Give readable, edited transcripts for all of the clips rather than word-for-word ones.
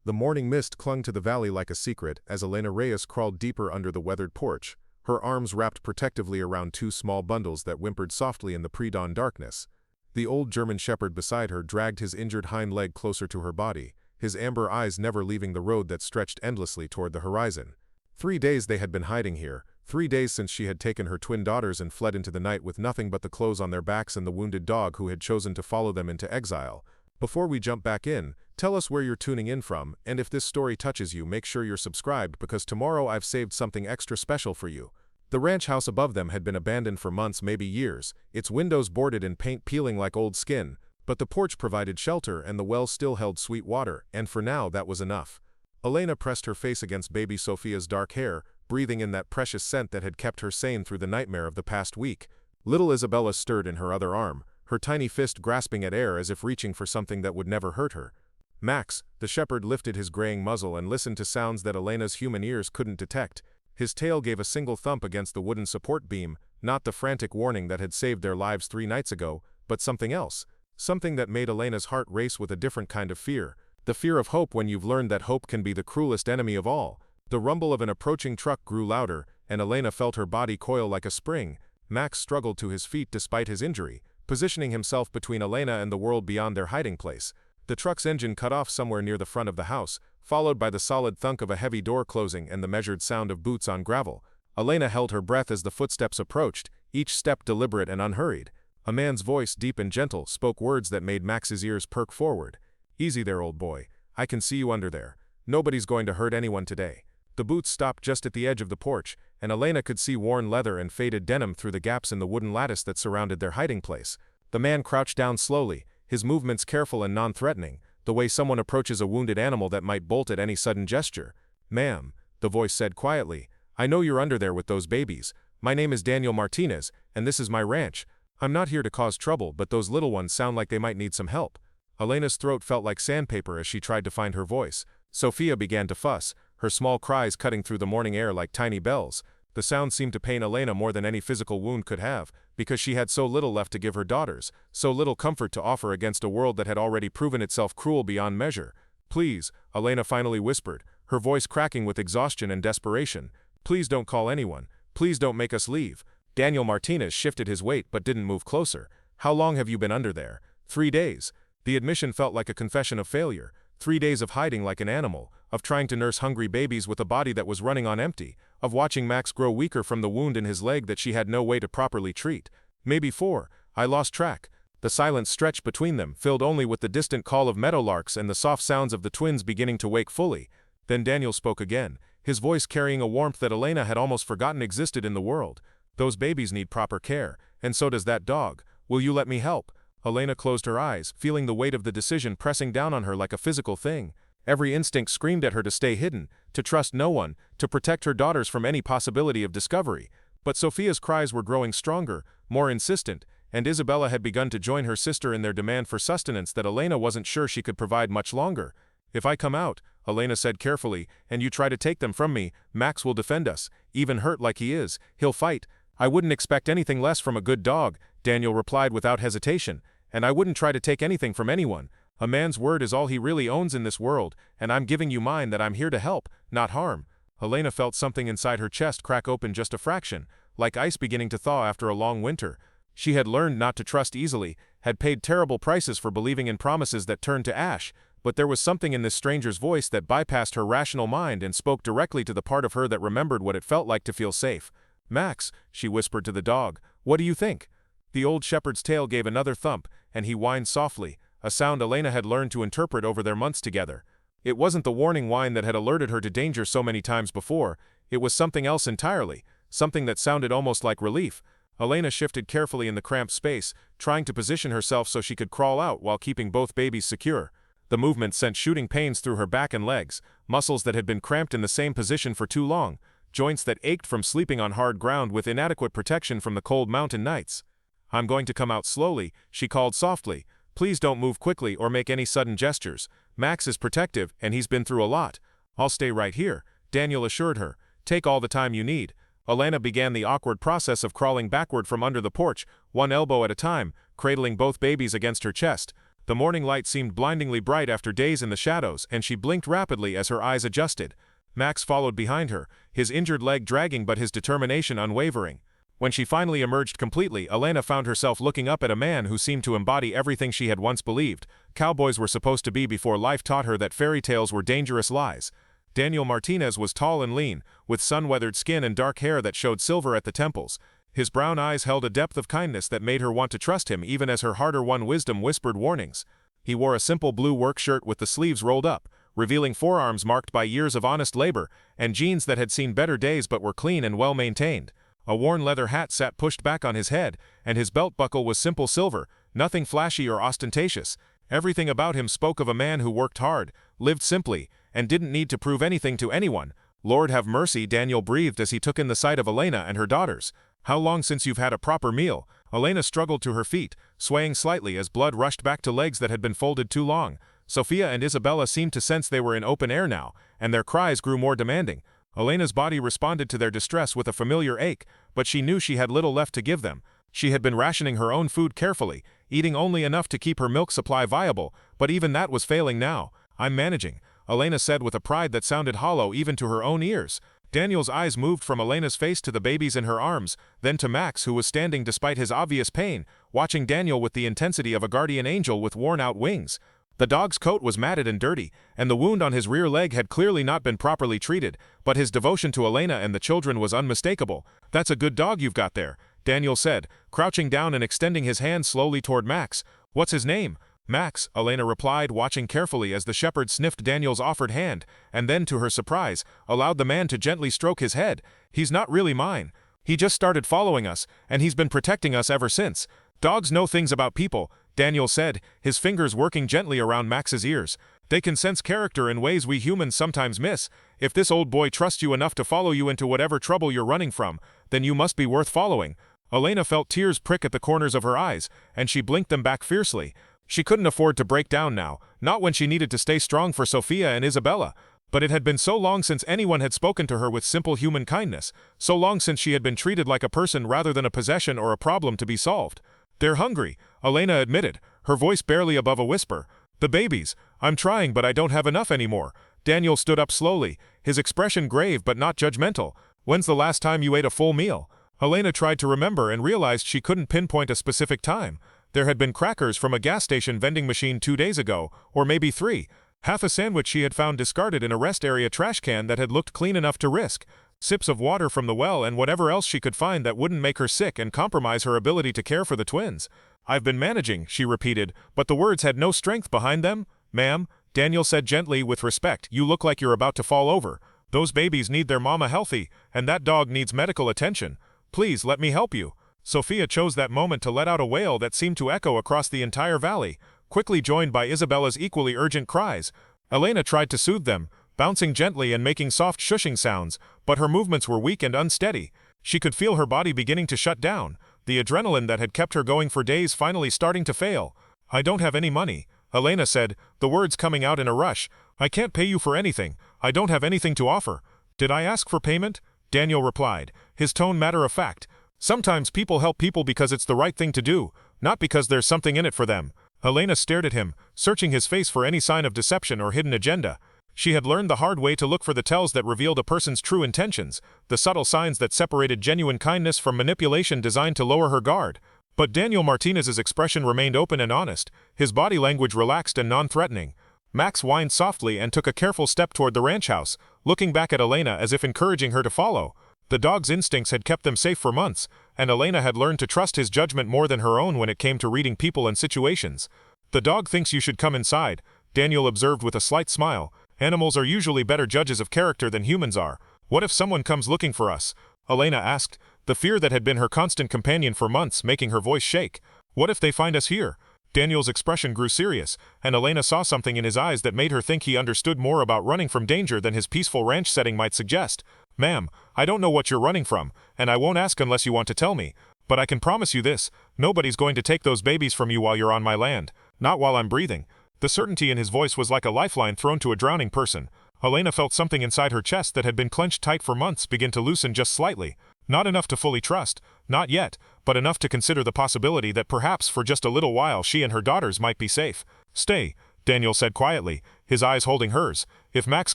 The morning mist clung to the valley like a secret as Elena Reyes crawled deeper under the weathered porch, her arms wrapped protectively around two small bundles that whimpered softly in the pre-dawn darkness. The old German shepherd beside her dragged his injured hind leg closer to her body, his amber eyes never leaving the road that stretched endlessly toward the horizon. 3 days they had been hiding here, 3 days since she had taken her twin daughters and fled into the night with nothing but the clothes on their backs and the wounded dog who had chosen to follow them into exile. Before we jump back in, tell us where you're tuning in from, and if this story touches you, make sure you're subscribed because tomorrow I've saved something extra special for you. The ranch house above them had been abandoned for months, maybe years, its windows boarded and paint peeling like old skin, but the porch provided shelter and the well still held sweet water, and for now that was enough. Elena pressed her face against baby Sofia's dark hair, breathing in that precious scent that had kept her sane through the nightmare of the past week. Little Isabella stirred in her other arm, her tiny fist grasping at air as if reaching for something that would never hurt her. Max, the shepherd, lifted his graying muzzle and listened to sounds that Elena's human ears couldn't detect. His tail gave a single thump against the wooden support beam, not the frantic warning that had saved their lives 3 nights ago, but something else. Something that made Elena's heart race with a different kind of fear. The fear of hope when you've learned that hope can be the cruelest enemy of all. The rumble of an approaching truck grew louder, and Elena felt her body coil like a spring. Max struggled to his feet despite his injury, positioning himself between Elena and the world beyond their hiding place. The truck's engine cut off somewhere near the front of the house, followed by the solid thunk of a heavy door closing and the measured sound of boots on gravel. Elena held her breath as the footsteps approached, each step deliberate and unhurried. A man's voice, deep and gentle, spoke words that made Max's ears perk forward. "Easy there, old boy. I can see you under there. Nobody's going to hurt anyone today." The boots stopped just at the edge of the porch, and Elena could see worn leather and faded denim through the gaps in the wooden lattice that surrounded their hiding place. The man crouched down slowly, his movements careful and non-threatening, the way someone approaches a wounded animal that might bolt at any sudden gesture. "Ma'am," the voice said quietly, "I know you're under there with those babies. My name is Daniel Martinez, and this is my ranch. I'm not here to cause trouble, but those little ones sound like they might need some help." Elena's throat felt like sandpaper as she tried to find her voice. Sofia began to fuss, her small cries cutting through the morning air like tiny bells. The sound seemed to pain Elena more than any physical wound could have, because she had so little left to give her daughters, so little comfort to offer against a world that had already proven itself cruel beyond measure. "Please," Elena finally whispered, her voice cracking with exhaustion and desperation. "Please don't call anyone. Please don't make us leave." Daniel Martinez shifted his weight but didn't move closer. "How long have you been under there?" 3 days. The admission felt like a confession of failure. 3 days of hiding like an animal, of trying to nurse hungry babies with a body that was running on empty, of watching Max grow weaker from the wound in his leg that she had no way to properly treat. Maybe 4. I lost track. The silence stretched between them, filled only with the distant call of meadowlarks and the soft sounds of the twins beginning to wake fully. Then Daniel spoke again, his voice carrying a warmth that Elena had almost forgotten existed in the world. "Those babies need proper care, and so does that dog. Will you let me help?" Elena closed her eyes, feeling the weight of the decision pressing down on her like a physical thing. Every instinct screamed at her to stay hidden, to trust no one, to protect her daughters from any possibility of discovery. But Sofia's cries were growing stronger, more insistent, and Isabella had begun to join her sister in their demand for sustenance that Elena wasn't sure she could provide much longer. "If I come out," Elena said carefully, "and you try to take them from me, Max will defend us. Even hurt like he is, he'll fight." "I wouldn't expect anything less from a good dog," Daniel replied without hesitation. "And I wouldn't try to take anything from anyone. A man's word is all he really owns in this world, and I'm giving you mine that I'm here to help, not harm." Elena felt something inside her chest crack open just a fraction, like ice beginning to thaw after a long winter. She had learned not to trust easily, had paid terrible prices for believing in promises that turned to ash, but there was something in this stranger's voice that bypassed her rational mind and spoke directly to the part of her that remembered what it felt like to feel safe. "Max," she whispered to the dog, "what do you think?" The old shepherd's tail gave another thump, and he whined softly, a sound Elena had learned to interpret over their months together. It wasn't the warning whine that had alerted her to danger so many times before, it was something else entirely, something that sounded almost like relief. Elena shifted carefully in the cramped space, trying to position herself so she could crawl out while keeping both babies secure. The movement sent shooting pains through her back and legs, muscles that had been cramped in the same position for too long, joints that ached from sleeping on hard ground with inadequate protection from the cold mountain nights. "I'm going to come out slowly," she called softly. "Please don't move quickly or make any sudden gestures. Max is protective, and he's been through a lot." "I'll stay right here," Daniel assured her. "Take all the time you need." Elena began the awkward process of crawling backward from under the porch, one elbow at a time, cradling both babies against her chest. The morning light seemed blindingly bright after days in the shadows, and she blinked rapidly as her eyes adjusted. Max followed behind her, his injured leg dragging but his determination unwavering. When she finally emerged completely, Elena found herself looking up at a man who seemed to embody everything she had once believed. Cowboys were supposed to be before life taught her that fairy tales were dangerous lies. Daniel Martinez was tall and lean, with sun-weathered skin and dark hair that showed silver at the temples. His brown eyes held a depth of kindness that made her want to trust him even as her harder-won wisdom whispered warnings. He wore a simple blue work shirt with the sleeves rolled up, revealing forearms marked by years of honest labor, and jeans that had seen better days but were clean and well-maintained. A worn leather hat sat pushed back on his head, and his belt buckle was simple silver, nothing flashy or ostentatious. Everything about him spoke of a man who worked hard, lived simply, and didn't need to prove anything to anyone. Lord have mercy, Daniel breathed as he took in the sight of Elena and her daughters. How long since you've had a proper meal? Elena struggled to her feet, swaying slightly as blood rushed back to legs that had been folded too long. Sofia and Isabella seemed to sense they were in open air now, and their cries grew more demanding. Elena's body responded to their distress with a familiar ache, but she knew she had little left to give them. She had been rationing her own food carefully, eating only enough to keep her milk supply viable, but even that was failing now. I'm managing, Elena said with a pride that sounded hollow even to her own ears. Daniel's eyes moved from Elena's face to the babies in her arms, then to Max, who was standing despite his obvious pain, watching Daniel with the intensity of a guardian angel with worn-out wings. The dog's coat was matted and dirty, and the wound on his rear leg had clearly not been properly treated, but his devotion to Elena and the children was unmistakable. That's a good dog you've got there, Daniel said, crouching down and extending his hand slowly toward Max. What's his name? Max, Elena replied, watching carefully as the shepherd sniffed Daniel's offered hand, and then, to her surprise, allowed the man to gently stroke his head. He's not really mine. He just started following us, and he's been protecting us ever since. Dogs know things about people, Daniel said, his fingers working gently around Max's ears. They can sense character in ways we humans sometimes miss. If this old boy trusts you enough to follow you into whatever trouble you're running from, then you must be worth following. Elena felt tears prick at the corners of her eyes, and she blinked them back fiercely. She couldn't afford to break down now, not when she needed to stay strong for Sofia and Isabella. But it had been so long since anyone had spoken to her with simple human kindness, so long since she had been treated like a person rather than a possession or a problem to be solved. They're hungry, Elena admitted, her voice barely above a whisper. The babies. I'm trying, but I don't have enough anymore. Daniel stood up slowly, his expression grave but not judgmental. When's the last time you ate a full meal? Elena tried to remember and realized she couldn't pinpoint a specific time. There had been crackers from a gas station vending machine 2 days ago, or maybe 3. Half a sandwich she had found discarded in a rest area trash can that had looked clean enough to risk. Sips of water from the well and whatever else she could find that wouldn't make her sick and compromise her ability to care for the twins. I've been managing, she repeated, but the words had no strength behind them. Ma'am, Daniel said gently with respect, you look like you're about to fall over. Those babies need their mama healthy, and that dog needs medical attention. Please let me help you. Sofia chose that moment to let out a wail that seemed to echo across the entire valley, quickly joined by Isabella's equally urgent cries. Elena tried to soothe them, bouncing gently and making soft shushing sounds, but her movements were weak and unsteady. She could feel her body beginning to shut down, the adrenaline that had kept her going for days finally starting to fail. I don't have any money, Elena said, the words coming out in a rush. I can't pay you for anything. I don't have anything to offer. Did I ask for payment? Daniel replied, his tone matter-of-fact. Sometimes people help people because it's the right thing to do, not because there's something in it for them. Elena stared at him, searching his face for any sign of deception or hidden agenda. She had learned the hard way to look for the tells that revealed a person's true intentions, the subtle signs that separated genuine kindness from manipulation designed to lower her guard. But Daniel Martinez's expression remained open and honest, his body language relaxed and non-threatening. Max whined softly and took a careful step toward the ranch house, looking back at Elena as if encouraging her to follow. The dog's instincts had kept them safe for months, and Elena had learned to trust his judgment more than her own when it came to reading people and situations. The dog thinks you should come inside, Daniel observed with a slight smile. Animals are usually better judges of character than humans are. What if someone comes looking for us? Elena asked, the fear that had been her constant companion for months making her voice shake. What if they find us here? Daniel's expression grew serious, and Elena saw something in his eyes that made her think he understood more about running from danger than his peaceful ranch setting might suggest. Ma'am, I don't know what you're running from, and I won't ask unless you want to tell me. But I can promise you this, nobody's going to take those babies from you while you're on my land. Not while I'm breathing. The certainty in his voice was like a lifeline thrown to a drowning person. Elena felt something inside her chest that had been clenched tight for months begin to loosen just slightly. Not enough to fully trust, not yet, but enough to consider the possibility that perhaps for just a little while she and her daughters might be safe. "Stay," Daniel said quietly, his eyes holding hers. "If Max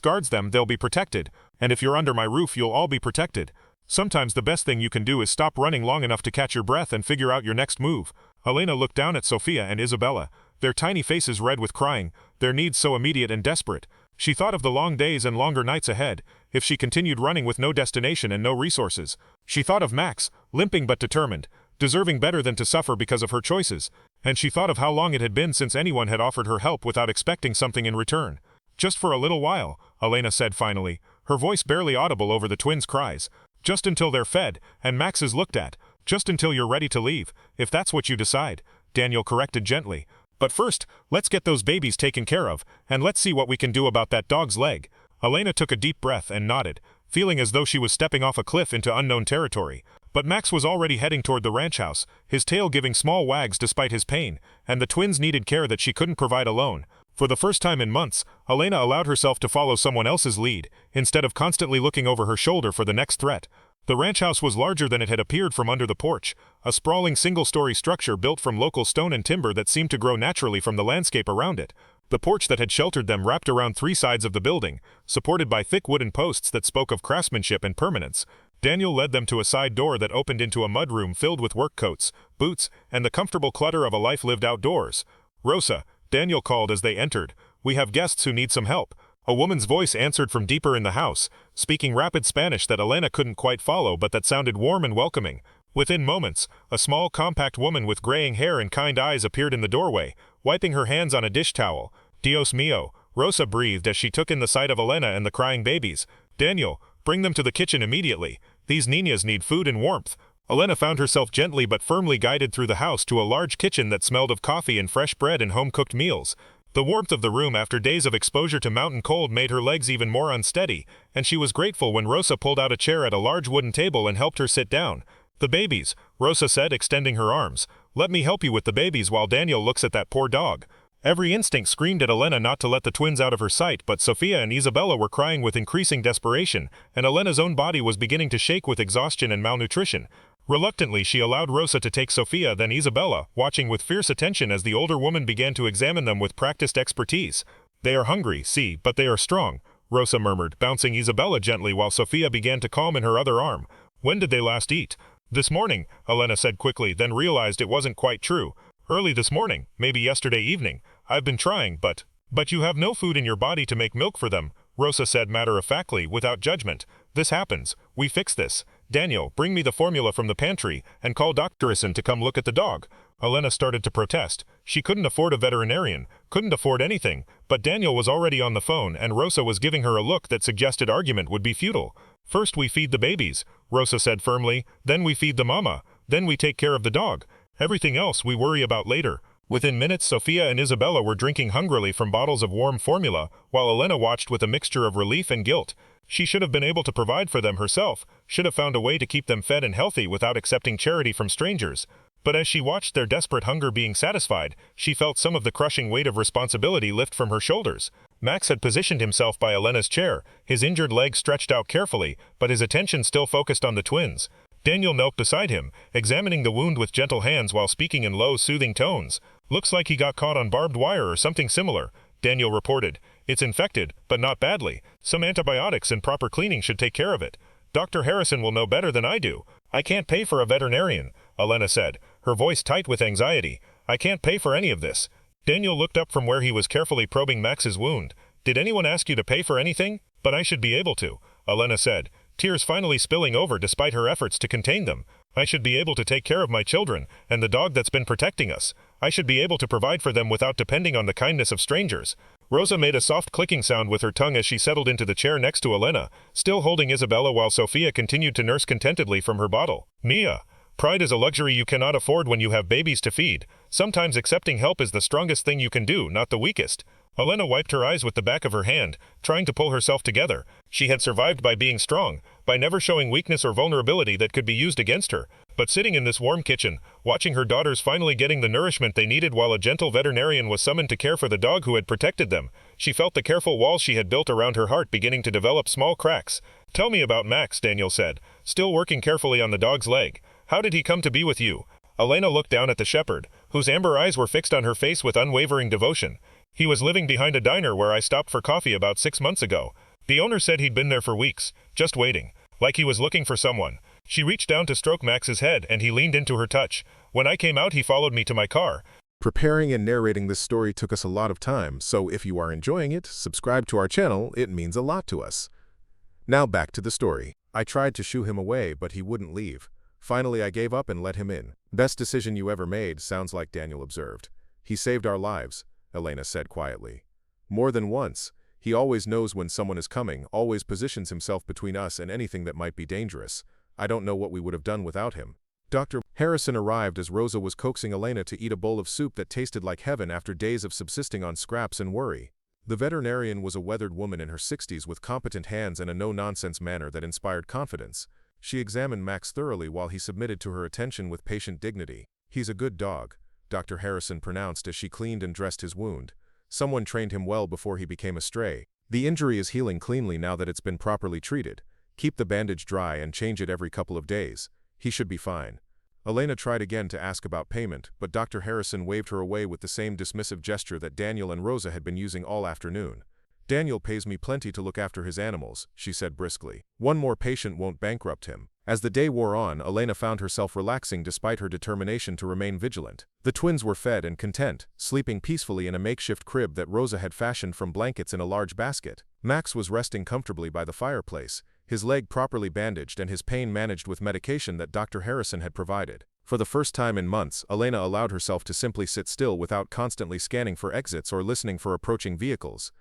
guards them, they'll be protected, and if you're under my roof, you'll all be protected. Sometimes the best thing you can do is stop running long enough to catch your breath and figure out your next move." Elena looked down at Sofia and Isabella, their tiny faces red with crying, their needs so immediate and desperate. She thought of the long days and longer nights ahead, if she continued running with no destination and no resources. She thought of Max, limping but determined, deserving better than to suffer because of her choices, and she thought of how long it had been since anyone had offered her help without expecting something in return. "Just for a little while," Elena said finally, her voice barely audible over the twins' cries. "Just until they're fed, and Max is looked at. Just until you're ready to leave, if that's what you decide," Daniel corrected gently. "But first, let's get those babies taken care of, and let's see what we can do about that dog's leg." Elena took a deep breath and nodded, feeling as though she was stepping off a cliff into unknown territory. But Max was already heading toward the ranch house, his tail giving small wags despite his pain, and the twins needed care that she couldn't provide alone. For the first time in months, Elena allowed herself to follow someone else's lead, instead of constantly looking over her shoulder for the next threat. The ranch house was larger than it had appeared from under the porch, a sprawling single-story structure built from local stone and timber that seemed to grow naturally from the landscape around it. The porch that had sheltered them wrapped around three sides of the building, supported by thick wooden posts that spoke of craftsmanship and permanence. Daniel led them to a side door that opened into a mudroom filled with work coats, boots, and the comfortable clutter of a life lived outdoors. "Rosa," Daniel called as they entered, "we have guests who need some help." A woman's voice answered from deeper in the house, speaking rapid Spanish that Elena couldn't quite follow but that sounded warm and welcoming. Within moments, a small, compact woman with graying hair and kind eyes appeared in the doorway, wiping her hands on a dish towel. "Dios mío," Rosa breathed as she took in the sight of Elena and the crying babies. "Daniel, bring them to the kitchen immediately. These niñas need food and warmth." Elena found herself gently but firmly guided through the house to a large kitchen that smelled of coffee and fresh bread and home-cooked meals. The warmth of the room after days of exposure to mountain cold made her legs even more unsteady, and she was grateful when Rosa pulled out a chair at a large wooden table and helped her sit down. "The babies," Rosa said, extending her arms. "Let me help you with the babies while Daniel looks at that poor dog." Every instinct screamed at Elena not to let the twins out of her sight, but Sofia and Isabella were crying with increasing desperation, and Elena's own body was beginning to shake with exhaustion and malnutrition. Reluctantly, she allowed Rosa to take Sofia, then Isabella, watching with fierce attention as the older woman began to examine them with practiced expertise. "They are hungry, see, but they are strong," Rosa murmured, bouncing Isabella gently while Sofia began to calm in her other arm. "When did they last eat?" "This morning," Elena said quickly, then realized it wasn't quite true. "Early this morning, maybe yesterday evening. I've been trying, but you have no food in your body to make milk for them," Rosa said matter-of-factly, without judgment. "This happens. We fix this. Daniel, bring me the formula from the pantry, and call Dr. Harrison to come look at the dog." Elena started to protest. She couldn't afford a veterinarian, couldn't afford anything, but Daniel was already on the phone and Rosa was giving her a look that suggested argument would be futile. "First we feed the babies," Rosa said firmly, "then we feed the mama, then we take care of the dog. Everything else we worry about later." Within minutes, Sofia and Isabella were drinking hungrily from bottles of warm formula, while Elena watched with a mixture of relief and guilt. She should have been able to provide for them herself, should have found a way to keep them fed and healthy without accepting charity from strangers. But as she watched their desperate hunger being satisfied, she felt some of the crushing weight of responsibility lift from her shoulders. Max had positioned himself by Elena's chair, his injured leg stretched out carefully, but his attention still focused on the twins. Daniel knelt beside him, examining the wound with gentle hands while speaking in low, soothing tones. "Looks like he got caught on barbed wire or something similar," Daniel reported. "It's infected, but not badly. Some antibiotics and proper cleaning should take care of it. Dr. Harrison will know better than I do." "I can't pay for a veterinarian," Elena said, her voice tight with anxiety. "I can't pay for any of this." Daniel looked up from where he was carefully probing Max's wound. "Did anyone ask you to pay for anything?" "But I should be able to," Elena said, tears finally spilling over despite her efforts to contain them. "I should be able to take care of my children, and the dog that's been protecting us. I should be able to provide for them without depending on the kindness of strangers." Rosa made a soft clicking sound with her tongue as she settled into the chair next to Elena, still holding Isabella while Sofia continued to nurse contentedly from her bottle. "Mia, pride is a luxury you cannot afford when you have babies to feed. Sometimes accepting help is the strongest thing you can do, not the weakest." Elena wiped her eyes with the back of her hand, trying to pull herself together. She had survived by being strong, by never showing weakness or vulnerability that could be used against her. But sitting in this warm kitchen, watching her daughters finally getting the nourishment they needed while a gentle veterinarian was summoned to care for the dog who had protected them, She felt the careful walls she had built around her heart beginning to develop small cracks. "Tell me about Max," Daniel said, still working carefully on the dog's leg. "How did he come to be with you?" Elena looked down at the shepherd, whose amber eyes were fixed on her face with unwavering devotion. "He was living behind a diner where I stopped for coffee about 6 months ago. The owner said he'd been there for weeks, just waiting, like he was looking for someone." She reached down to stroke Max's head and he leaned into her touch. "When I came out he followed me to my car." Preparing and narrating this story took us a lot of time, so if you are enjoying it, subscribe to our channel, it means a lot to us. Now back to the story. I tried to shoo him away, but he wouldn't leave. Finally I gave up and let him in. "Best decision you ever made," sounds like Daniel observed. "He saved our lives," Elena said quietly. "More than once. He always knows when someone is coming, always positions himself between us and anything that might be dangerous. I don't know what we would have done without him." Dr. Harrison arrived as Rosa was coaxing Elena to eat a bowl of soup that tasted like heaven after days of subsisting on scraps and worry. The veterinarian was a weathered woman in her 60s with competent hands and a no-nonsense manner that inspired confidence. She examined Max thoroughly while he submitted to her attention with patient dignity. "He's a good dog," Dr. Harrison pronounced as she cleaned and dressed his wound. "Someone trained him well before he became a stray. The injury is healing cleanly now that it's been properly treated. Keep the bandage dry and change it every couple of days. He should be fine." Elena tried again to ask about payment, but Dr. Harrison waved her away with the same dismissive gesture that Daniel and Rosa had been using all afternoon. "Daniel pays me plenty to look after his animals," she said briskly. "One more patient won't bankrupt him." As the day wore on, Elena found herself relaxing despite her determination to remain vigilant. The twins were fed and content, sleeping peacefully in a makeshift crib that Rosa had fashioned from blankets in a large basket. Max was resting comfortably by the fireplace, his leg properly bandaged and his pain managed with medication that Dr. Harrison had provided. For the first time in months, Elena allowed herself to simply sit still without constantly scanning for exits or listening for approaching vehicles.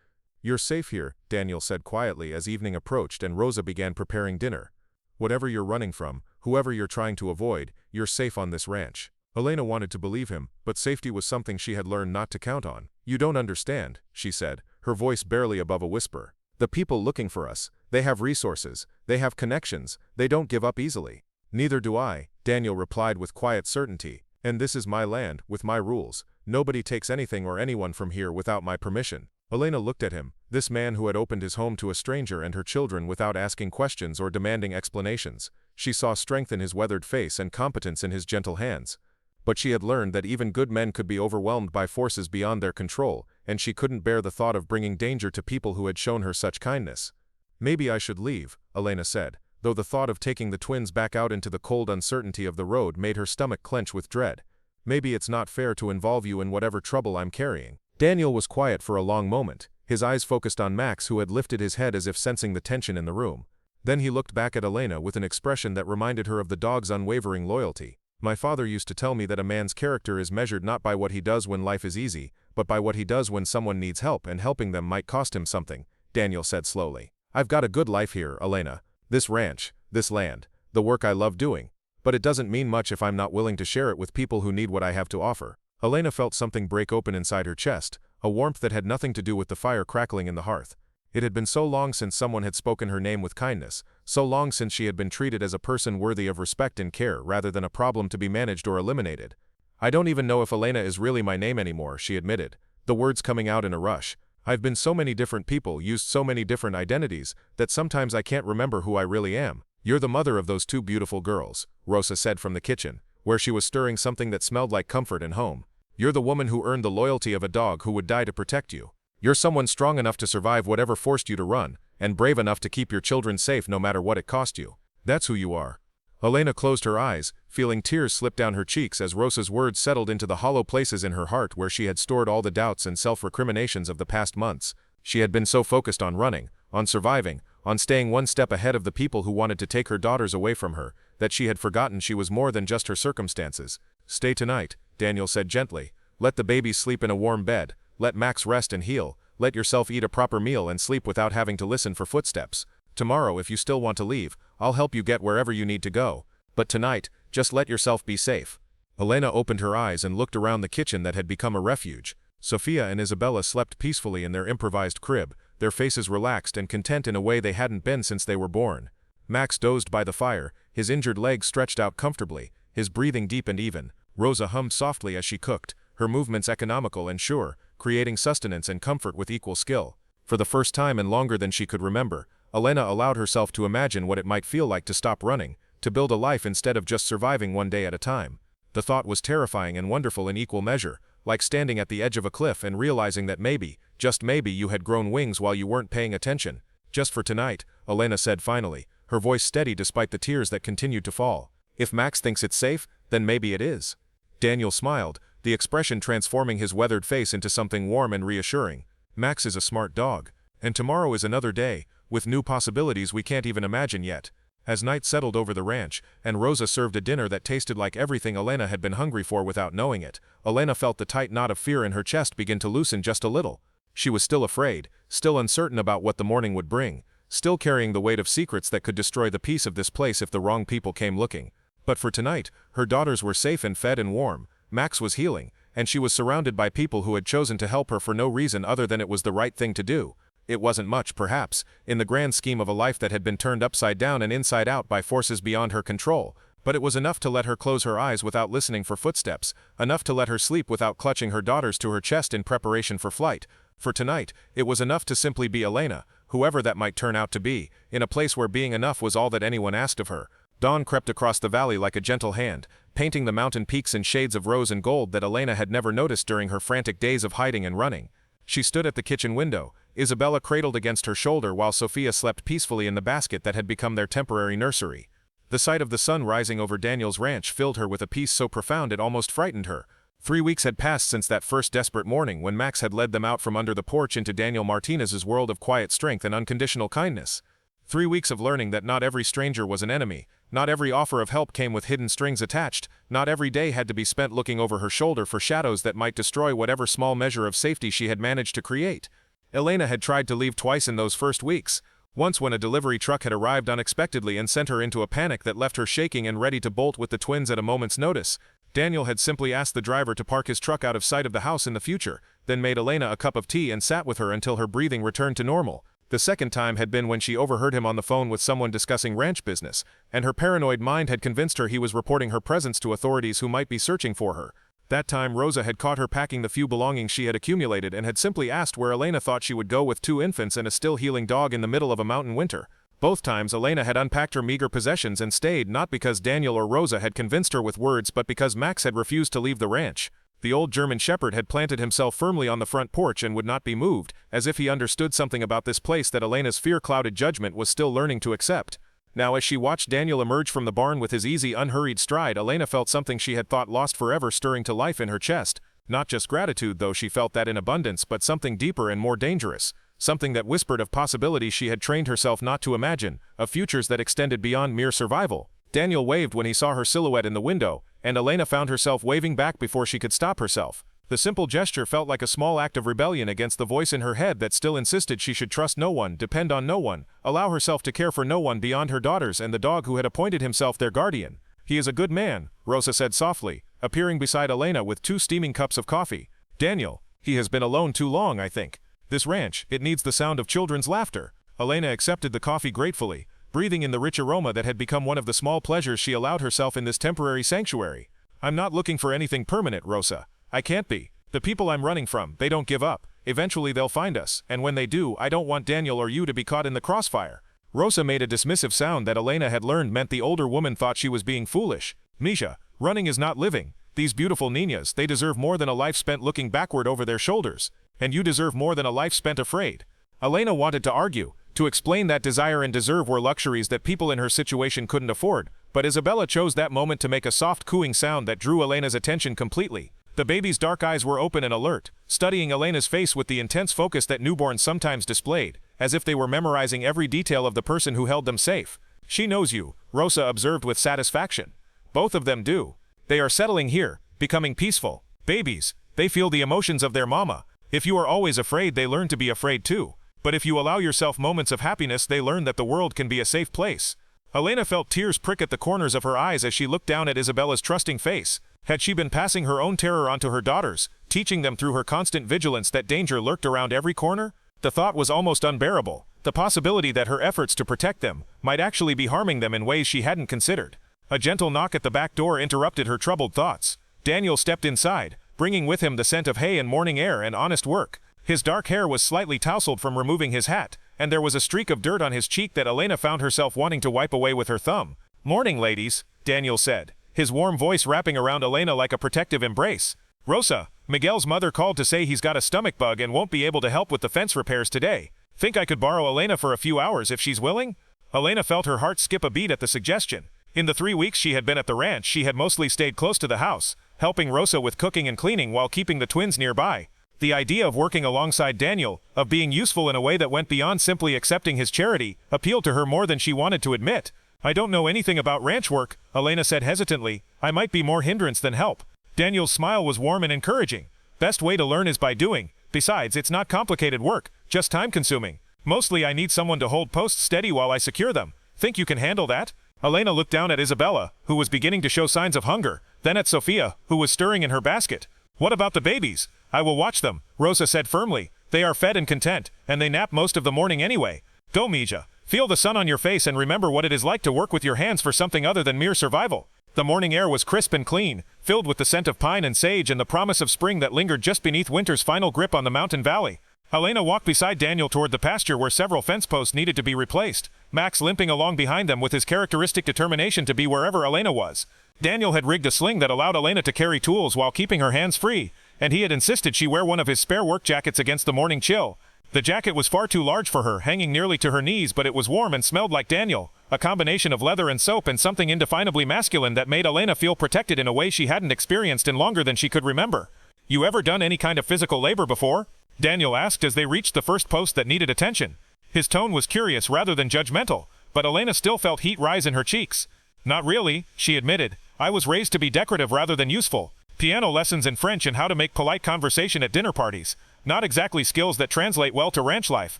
"You're safe here," Daniel said quietly as evening approached and Rosa began preparing dinner. "Whatever you're running from, whoever you're trying to avoid, you're safe on this ranch." Elena wanted to believe him, but safety was something she had learned not to count on. "You don't understand," she said, her voice barely above a whisper. "The people looking for us, they have resources, they have connections, they don't give up easily." "Neither do I," Daniel replied with quiet certainty. "And this is my land, with my rules. Nobody takes anything or anyone from here without my permission." Elena looked at him, this man who had opened his home to a stranger and her children without asking questions or demanding explanations. She saw strength in his weathered face and competence in his gentle hands. But she had learned that even good men could be overwhelmed by forces beyond their control, and she couldn't bear the thought of bringing danger to people who had shown her such kindness. "Maybe I should leave," Elena said, though the thought of taking the twins back out into the cold uncertainty of the road made her stomach clench with dread. "Maybe it's not fair to involve you in whatever trouble I'm carrying." Daniel was quiet for a long moment, his eyes focused on Max who had lifted his head as if sensing the tension in the room. Then he looked back at Elena with an expression that reminded her of the dog's unwavering loyalty. "My father used to tell me that a man's character is measured not by what he does when life is easy, but by what he does when someone needs help and helping them might cost him something," Daniel said slowly. "I've got a good life here, Elena. This ranch, this land, the work I love doing. But it doesn't mean much if I'm not willing to share it with people who need what I have to offer." Elena felt something break open inside her chest, a warmth that had nothing to do with the fire crackling in the hearth. It had been so long since someone had spoken her name with kindness, so long since she had been treated as a person worthy of respect and care rather than a problem to be managed or eliminated. "I don't even know if Elena is really my name anymore," she admitted, the words coming out in a rush. "I've been so many different people, used so many different identities, that sometimes I can't remember who I really am." "You're the mother of those two beautiful girls," Rosa said from the kitchen, where she was stirring something that smelled like comfort and home. "You're the woman who earned the loyalty of a dog who would die to protect you. You're someone strong enough to survive whatever forced you to run, and brave enough to keep your children safe no matter what it cost you. That's who you are." Elena closed her eyes, feeling tears slip down her cheeks as Rosa's words settled into the hollow places in her heart where she had stored all the doubts and self-recriminations of the past months. She had been so focused on running, on surviving, on staying one step ahead of the people who wanted to take her daughters away from her, that she had forgotten she was more than just her circumstances. "Stay tonight," Daniel said gently. "Let the babies sleep in a warm bed, let Max rest and heal, let yourself eat a proper meal and sleep without having to listen for footsteps. Tomorrow, if you still want to leave, I'll help you get wherever you need to go. But tonight, just let yourself be safe." Elena opened her eyes and looked around the kitchen that had become a refuge. Sofia and Isabella slept peacefully in their improvised crib, their faces relaxed and content in a way they hadn't been since they were born. Max dozed by the fire, his injured legs stretched out comfortably, his breathing deep and even. Rosa hummed softly as she cooked, her movements economical and sure, creating sustenance and comfort with equal skill. For the first time and longer than she could remember, Elena allowed herself to imagine what it might feel like to stop running, to build a life instead of just surviving one day at a time. The thought was terrifying and wonderful in equal measure, like standing at the edge of a cliff and realizing that maybe, just maybe, you had grown wings while you weren't paying attention. Just for tonight, Elena said finally, her voice steady despite the tears that continued to fall. If Max thinks it's safe, then maybe it is. Daniel smiled, the expression transforming his weathered face into something warm and reassuring. Max is a smart dog. And tomorrow is another day, with new possibilities we can't even imagine yet. As night settled over the ranch, and Rosa served a dinner that tasted like everything Elena had been hungry for without knowing it, Elena felt the tight knot of fear in her chest begin to loosen just a little. She was still afraid, still uncertain about what the morning would bring, still carrying the weight of secrets that could destroy the peace of this place if the wrong people came looking. But for tonight, her daughters were safe and fed and warm, Max was healing, and she was surrounded by people who had chosen to help her for no reason other than it was the right thing to do. It wasn't much, perhaps, in the grand scheme of a life that had been turned upside down and inside out by forces beyond her control, but it was enough to let her close her eyes without listening for footsteps, enough to let her sleep without clutching her daughters to her chest in preparation for flight. For tonight, it was enough to simply be Elena, whoever that might turn out to be, in a place where being enough was all that anyone asked of her. Dawn crept across the valley like a gentle hand, painting the mountain peaks in shades of rose and gold that Elena had never noticed during her frantic days of hiding and running. She stood at the kitchen window, Isabella cradled against her shoulder while Sofia slept peacefully in the basket that had become their temporary nursery. The sight of the sun rising over Daniel's ranch filled her with a peace so profound it almost frightened her. 3 weeks had passed since that first desperate morning when Max had led them out from under the porch into Daniel Martinez's world of quiet strength and unconditional kindness. 3 weeks of learning that not every stranger was an enemy, not every offer of help came with hidden strings attached, not every day had to be spent looking over her shoulder for shadows that might destroy whatever small measure of safety she had managed to create. Elena had tried to leave twice in those first weeks, once when a delivery truck had arrived unexpectedly and sent her into a panic that left her shaking and ready to bolt with the twins at a moment's notice. Daniel had simply asked the driver to park his truck out of sight of the house in the future, then made Elena a cup of tea and sat with her until her breathing returned to normal. The second time had been when she overheard him on the phone with someone discussing ranch business, and her paranoid mind had convinced her he was reporting her presence to authorities who might be searching for her. That time Rosa had caught her packing the few belongings she had accumulated and had simply asked where Elena thought she would go with 2 infants and a still healing dog in the middle of a mountain winter. Both times Elena had unpacked her meager possessions and stayed not because Daniel or Rosa had convinced her with words but because Max had refused to leave the ranch. The old German shepherd had planted himself firmly on the front porch and would not be moved, as if he understood something about this place that Elena's fear-clouded judgment was still learning to accept. Now as she watched Daniel emerge from the barn with his easy, unhurried stride, Elena felt something she had thought lost forever stirring to life in her chest. Not just gratitude, though she felt that in abundance, but something deeper and more dangerous. Something that whispered of possibilities she had trained herself not to imagine, of futures that extended beyond mere survival. Daniel waved when he saw her silhouette in the window, and Elena found herself waving back before she could stop herself. The simple gesture felt like a small act of rebellion against the voice in her head that still insisted she should trust no one, depend on no one, allow herself to care for no one beyond her daughters and the dog who had appointed himself their guardian. "He is a good man," Rosa said softly, appearing beside Elena with 2 steaming cups of coffee. "Daniel, he has been alone too long, I think. This ranch, it needs the sound of children's laughter." Elena accepted the coffee gratefully, breathing in the rich aroma that had become one of the small pleasures she allowed herself in this temporary sanctuary. "I'm not looking for anything permanent, Rosa. I can't be. The people I'm running from, they don't give up. Eventually they'll find us, and when they do, I don't want Daniel or you to be caught in the crossfire." Rosa made a dismissive sound that Elena had learned meant the older woman thought she was being foolish. "Misha, running is not living. These beautiful niñas, they deserve more than a life spent looking backward over their shoulders. And you deserve more than a life spent afraid." Elena wanted to argue, to explain that desire and deserve were luxuries that people in her situation couldn't afford, but Isabella chose that moment to make a soft cooing sound that drew Elena's attention completely. The baby's dark eyes were open and alert, studying Elena's face with the intense focus that newborns sometimes displayed, as if they were memorizing every detail of the person who held them safe. "She knows you," Rosa observed with satisfaction. "Both of them do. They are settling here, becoming peaceful. Babies, they feel the emotions of their mama. If you are always afraid, they learn to be afraid too. But if you allow yourself moments of happiness, they learn that the world can be a safe place." Elena felt tears prick at the corners of her eyes as she looked down at Isabella's trusting face. Had she been passing her own terror onto her daughters, teaching them through her constant vigilance that danger lurked around every corner? The thought was almost unbearable, the possibility that her efforts to protect them might actually be harming them in ways she hadn't considered. A gentle knock at the back door interrupted her troubled thoughts. Daniel stepped inside, bringing with him the scent of hay and morning air and honest work. His dark hair was slightly tousled from removing his hat, and there was a streak of dirt on his cheek that Elena found herself wanting to wipe away with her thumb. "Morning, ladies," Daniel said, his warm voice wrapping around Elena like a protective embrace. "Rosa, Miguel's mother called to say he's got a stomach bug and won't be able to help with the fence repairs today. Think I could borrow Elena for a few hours if she's willing?" Elena felt her heart skip a beat at the suggestion. In the 3 weeks she had been at the ranch, she had mostly stayed close to the house, helping Rosa with cooking and cleaning while keeping the twins nearby. The idea of working alongside Daniel, of being useful in a way that went beyond simply accepting his charity, appealed to her more than she wanted to admit. "I don't know anything about ranch work," Elena said hesitantly. "I might be more hindrance than help." Daniel's smile was warm and encouraging. "Best way to learn is by doing. Besides, it's not complicated work, just time-consuming. Mostly I need someone to hold posts steady while I secure them. Think you can handle that?" Elena looked down at Isabella, who was beginning to show signs of hunger, then at Sofia, who was stirring in her basket. "What about the babies?" "I will watch them," Rosa said firmly. "They are fed and content, and they nap most of the morning anyway. Go, Mija. Feel the sun on your face and remember what it is like to work with your hands for something other than mere survival." The morning air was crisp and clean, filled with the scent of pine and sage and the promise of spring that lingered just beneath winter's final grip on the mountain valley. Elena walked beside Daniel toward the pasture where several fence posts needed to be replaced, Max limping along behind them with his characteristic determination to be wherever Elena was. Daniel had rigged a sling that allowed Elena to carry tools while keeping her hands free, and he had insisted she wear one of his spare work jackets against the morning chill. The jacket was far too large for her, hanging nearly to her knees, but it was warm and smelled like Daniel, a combination of leather and soap and something indefinably masculine that made Elena feel protected in a way she hadn't experienced in longer than she could remember. "You ever done any kind of physical labor before?" Daniel asked as they reached the first post that needed attention. His tone was curious rather than judgmental, but Elena still felt heat rise in her cheeks. "Not really," she admitted. "I was raised to be decorative rather than useful. Piano lessons in French and how to make polite conversation at dinner parties. Not exactly skills that translate well to ranch life."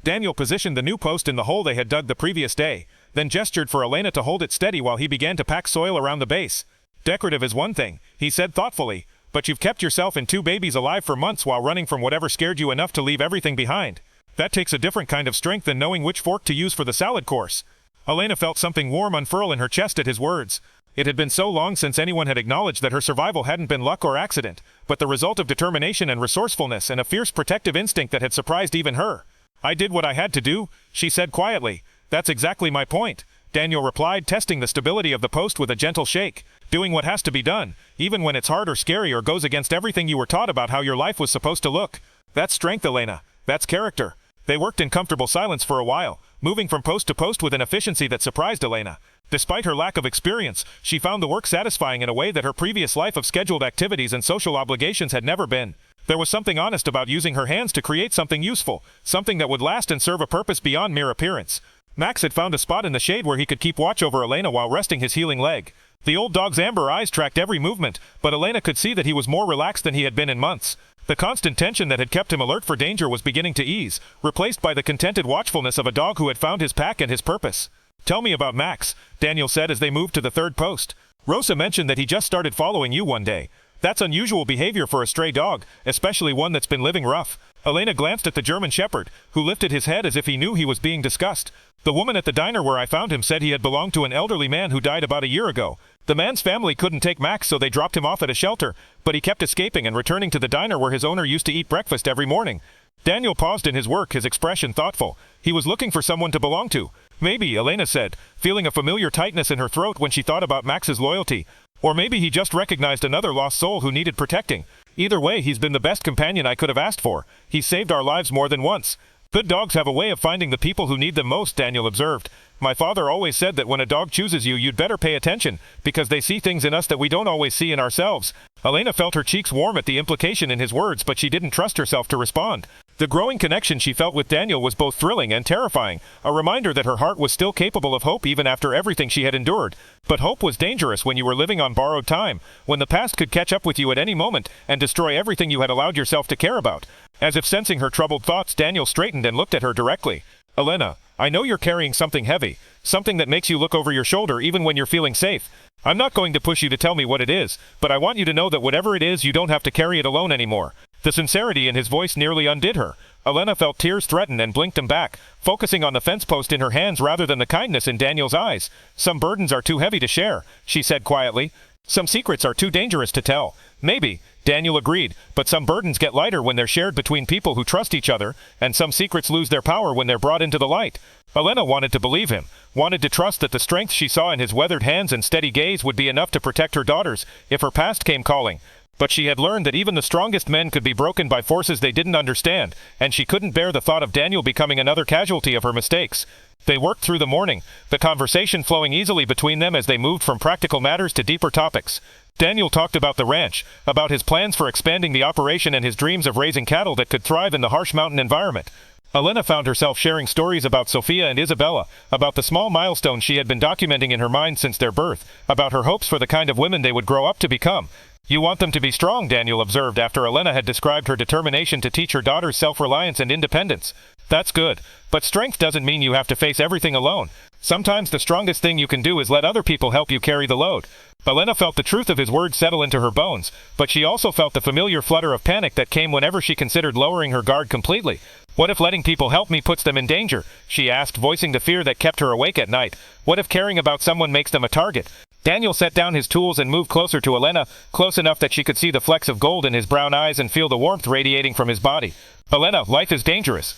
Daniel positioned the new post in the hole they had dug the previous day, then gestured for Elena to hold it steady while he began to pack soil around the base. "Decorative is one thing," he said thoughtfully, "but you've kept yourself and 2 babies alive for months while running from whatever scared you enough to leave everything behind. That takes a different kind of strength than knowing which fork to use for the salad course." Elena felt something warm unfurl in her chest at his words. It had been so long since anyone had acknowledged that her survival hadn't been luck or accident, but the result of determination and resourcefulness and a fierce protective instinct that had surprised even her. "I did what I had to do," she said quietly. "That's exactly my point," Daniel replied, testing the stability of the post with a gentle shake. "Doing what has to be done, even when it's hard or scary or goes against everything you were taught about how your life was supposed to look. That's strength, Elena. That's character." They worked in comfortable silence for a while, moving from post to post with an efficiency that surprised Elena. Despite her lack of experience, she found the work satisfying in a way that her previous life of scheduled activities and social obligations had never been. There was something honest about using her hands to create something useful, something that would last and serve a purpose beyond mere appearance. Max had found a spot in the shade where he could keep watch over Elena while resting his healing leg. The old dog's amber eyes tracked every movement, but Elena could see that he was more relaxed than he had been in months. The constant tension that had kept him alert for danger was beginning to ease, replaced by the contented watchfulness of a dog who had found his pack and his purpose. "Tell me about Max," Daniel said as they moved to the third post. "Rosa mentioned that he just started following you one day. That's unusual behavior for a stray dog, especially one that's been living rough." Elena glanced at the German shepherd, who lifted his head as if he knew he was being discussed. "The woman at the diner where I found him said he had belonged to an elderly man who died about a year ago. The man's family couldn't take Max, so they dropped him off at a shelter, but he kept escaping and returning to the diner where his owner used to eat breakfast every morning." Daniel paused in his work, his expression thoughtful. He was looking for someone to belong to. "Maybe," Elena said, feeling a familiar tightness in her throat when she thought about Max's loyalty. "Or maybe he just recognized another lost soul who needed protecting. Either way, he's been the best companion I could have asked for. He's saved our lives more than once." "Good dogs have a way of finding the people who need them most," Daniel observed. "My father always said that when a dog chooses you, you'd better pay attention, because they see things in us that we don't always see in ourselves." Elena felt her cheeks warm at the implication in his words, but she didn't trust herself to respond. The growing connection she felt with Daniel was both thrilling and terrifying, a reminder that her heart was still capable of hope even after everything she had endured. But hope was dangerous when you were living on borrowed time, when the past could catch up with you at any moment and destroy everything you had allowed yourself to care about. As if sensing her troubled thoughts, Daniel straightened and looked at her directly. "Elena, I know you're carrying something heavy, something that makes you look over your shoulder even when you're feeling safe. I'm not going to push you to tell me what it is, but I want you to know that whatever it is, you don't have to carry it alone anymore." The sincerity in his voice nearly undid her. Elena felt tears threaten and blinked them back, focusing on the fence post in her hands rather than the kindness in Daniel's eyes. "Some burdens are too heavy to share," she said quietly. Some secrets are too dangerous to tell. Maybe, Daniel agreed, but some burdens get lighter when they're shared between people who trust each other, and some secrets lose their power when they're brought into the light. Elena wanted to believe him, wanted to trust that the strength she saw in his weathered hands and steady gaze would be enough to protect her daughters if her past came calling. But she had learned that even the strongest men could be broken by forces they didn't understand, and she couldn't bear the thought of Daniel becoming another casualty of her mistakes. They worked through the morning, the conversation flowing easily between them as they moved from practical matters to deeper topics. Daniel talked about the ranch, about his plans for expanding the operation and his dreams of raising cattle that could thrive in the harsh mountain environment. Elena found herself sharing stories about Sofia and Isabella, about the small milestones she had been documenting in her mind since their birth, about her hopes for the kind of women they would grow up to become. "You want them to be strong," Daniel observed after Elena had described her determination to teach her daughters self-reliance and independence. "That's good, but strength doesn't mean you have to face everything alone. Sometimes the strongest thing you can do is let other people help you carry the load." Elena felt the truth of his words settle into her bones, but she also felt the familiar flutter of panic that came whenever she considered lowering her guard completely. "What if letting people help me puts them in danger?" she asked, voicing the fear that kept her awake at night. "What if caring about someone makes them a target?" Daniel set down his tools and moved closer to Elena, close enough that she could see the flecks of gold in his brown eyes and feel the warmth radiating from his body. "Elena, life is dangerous."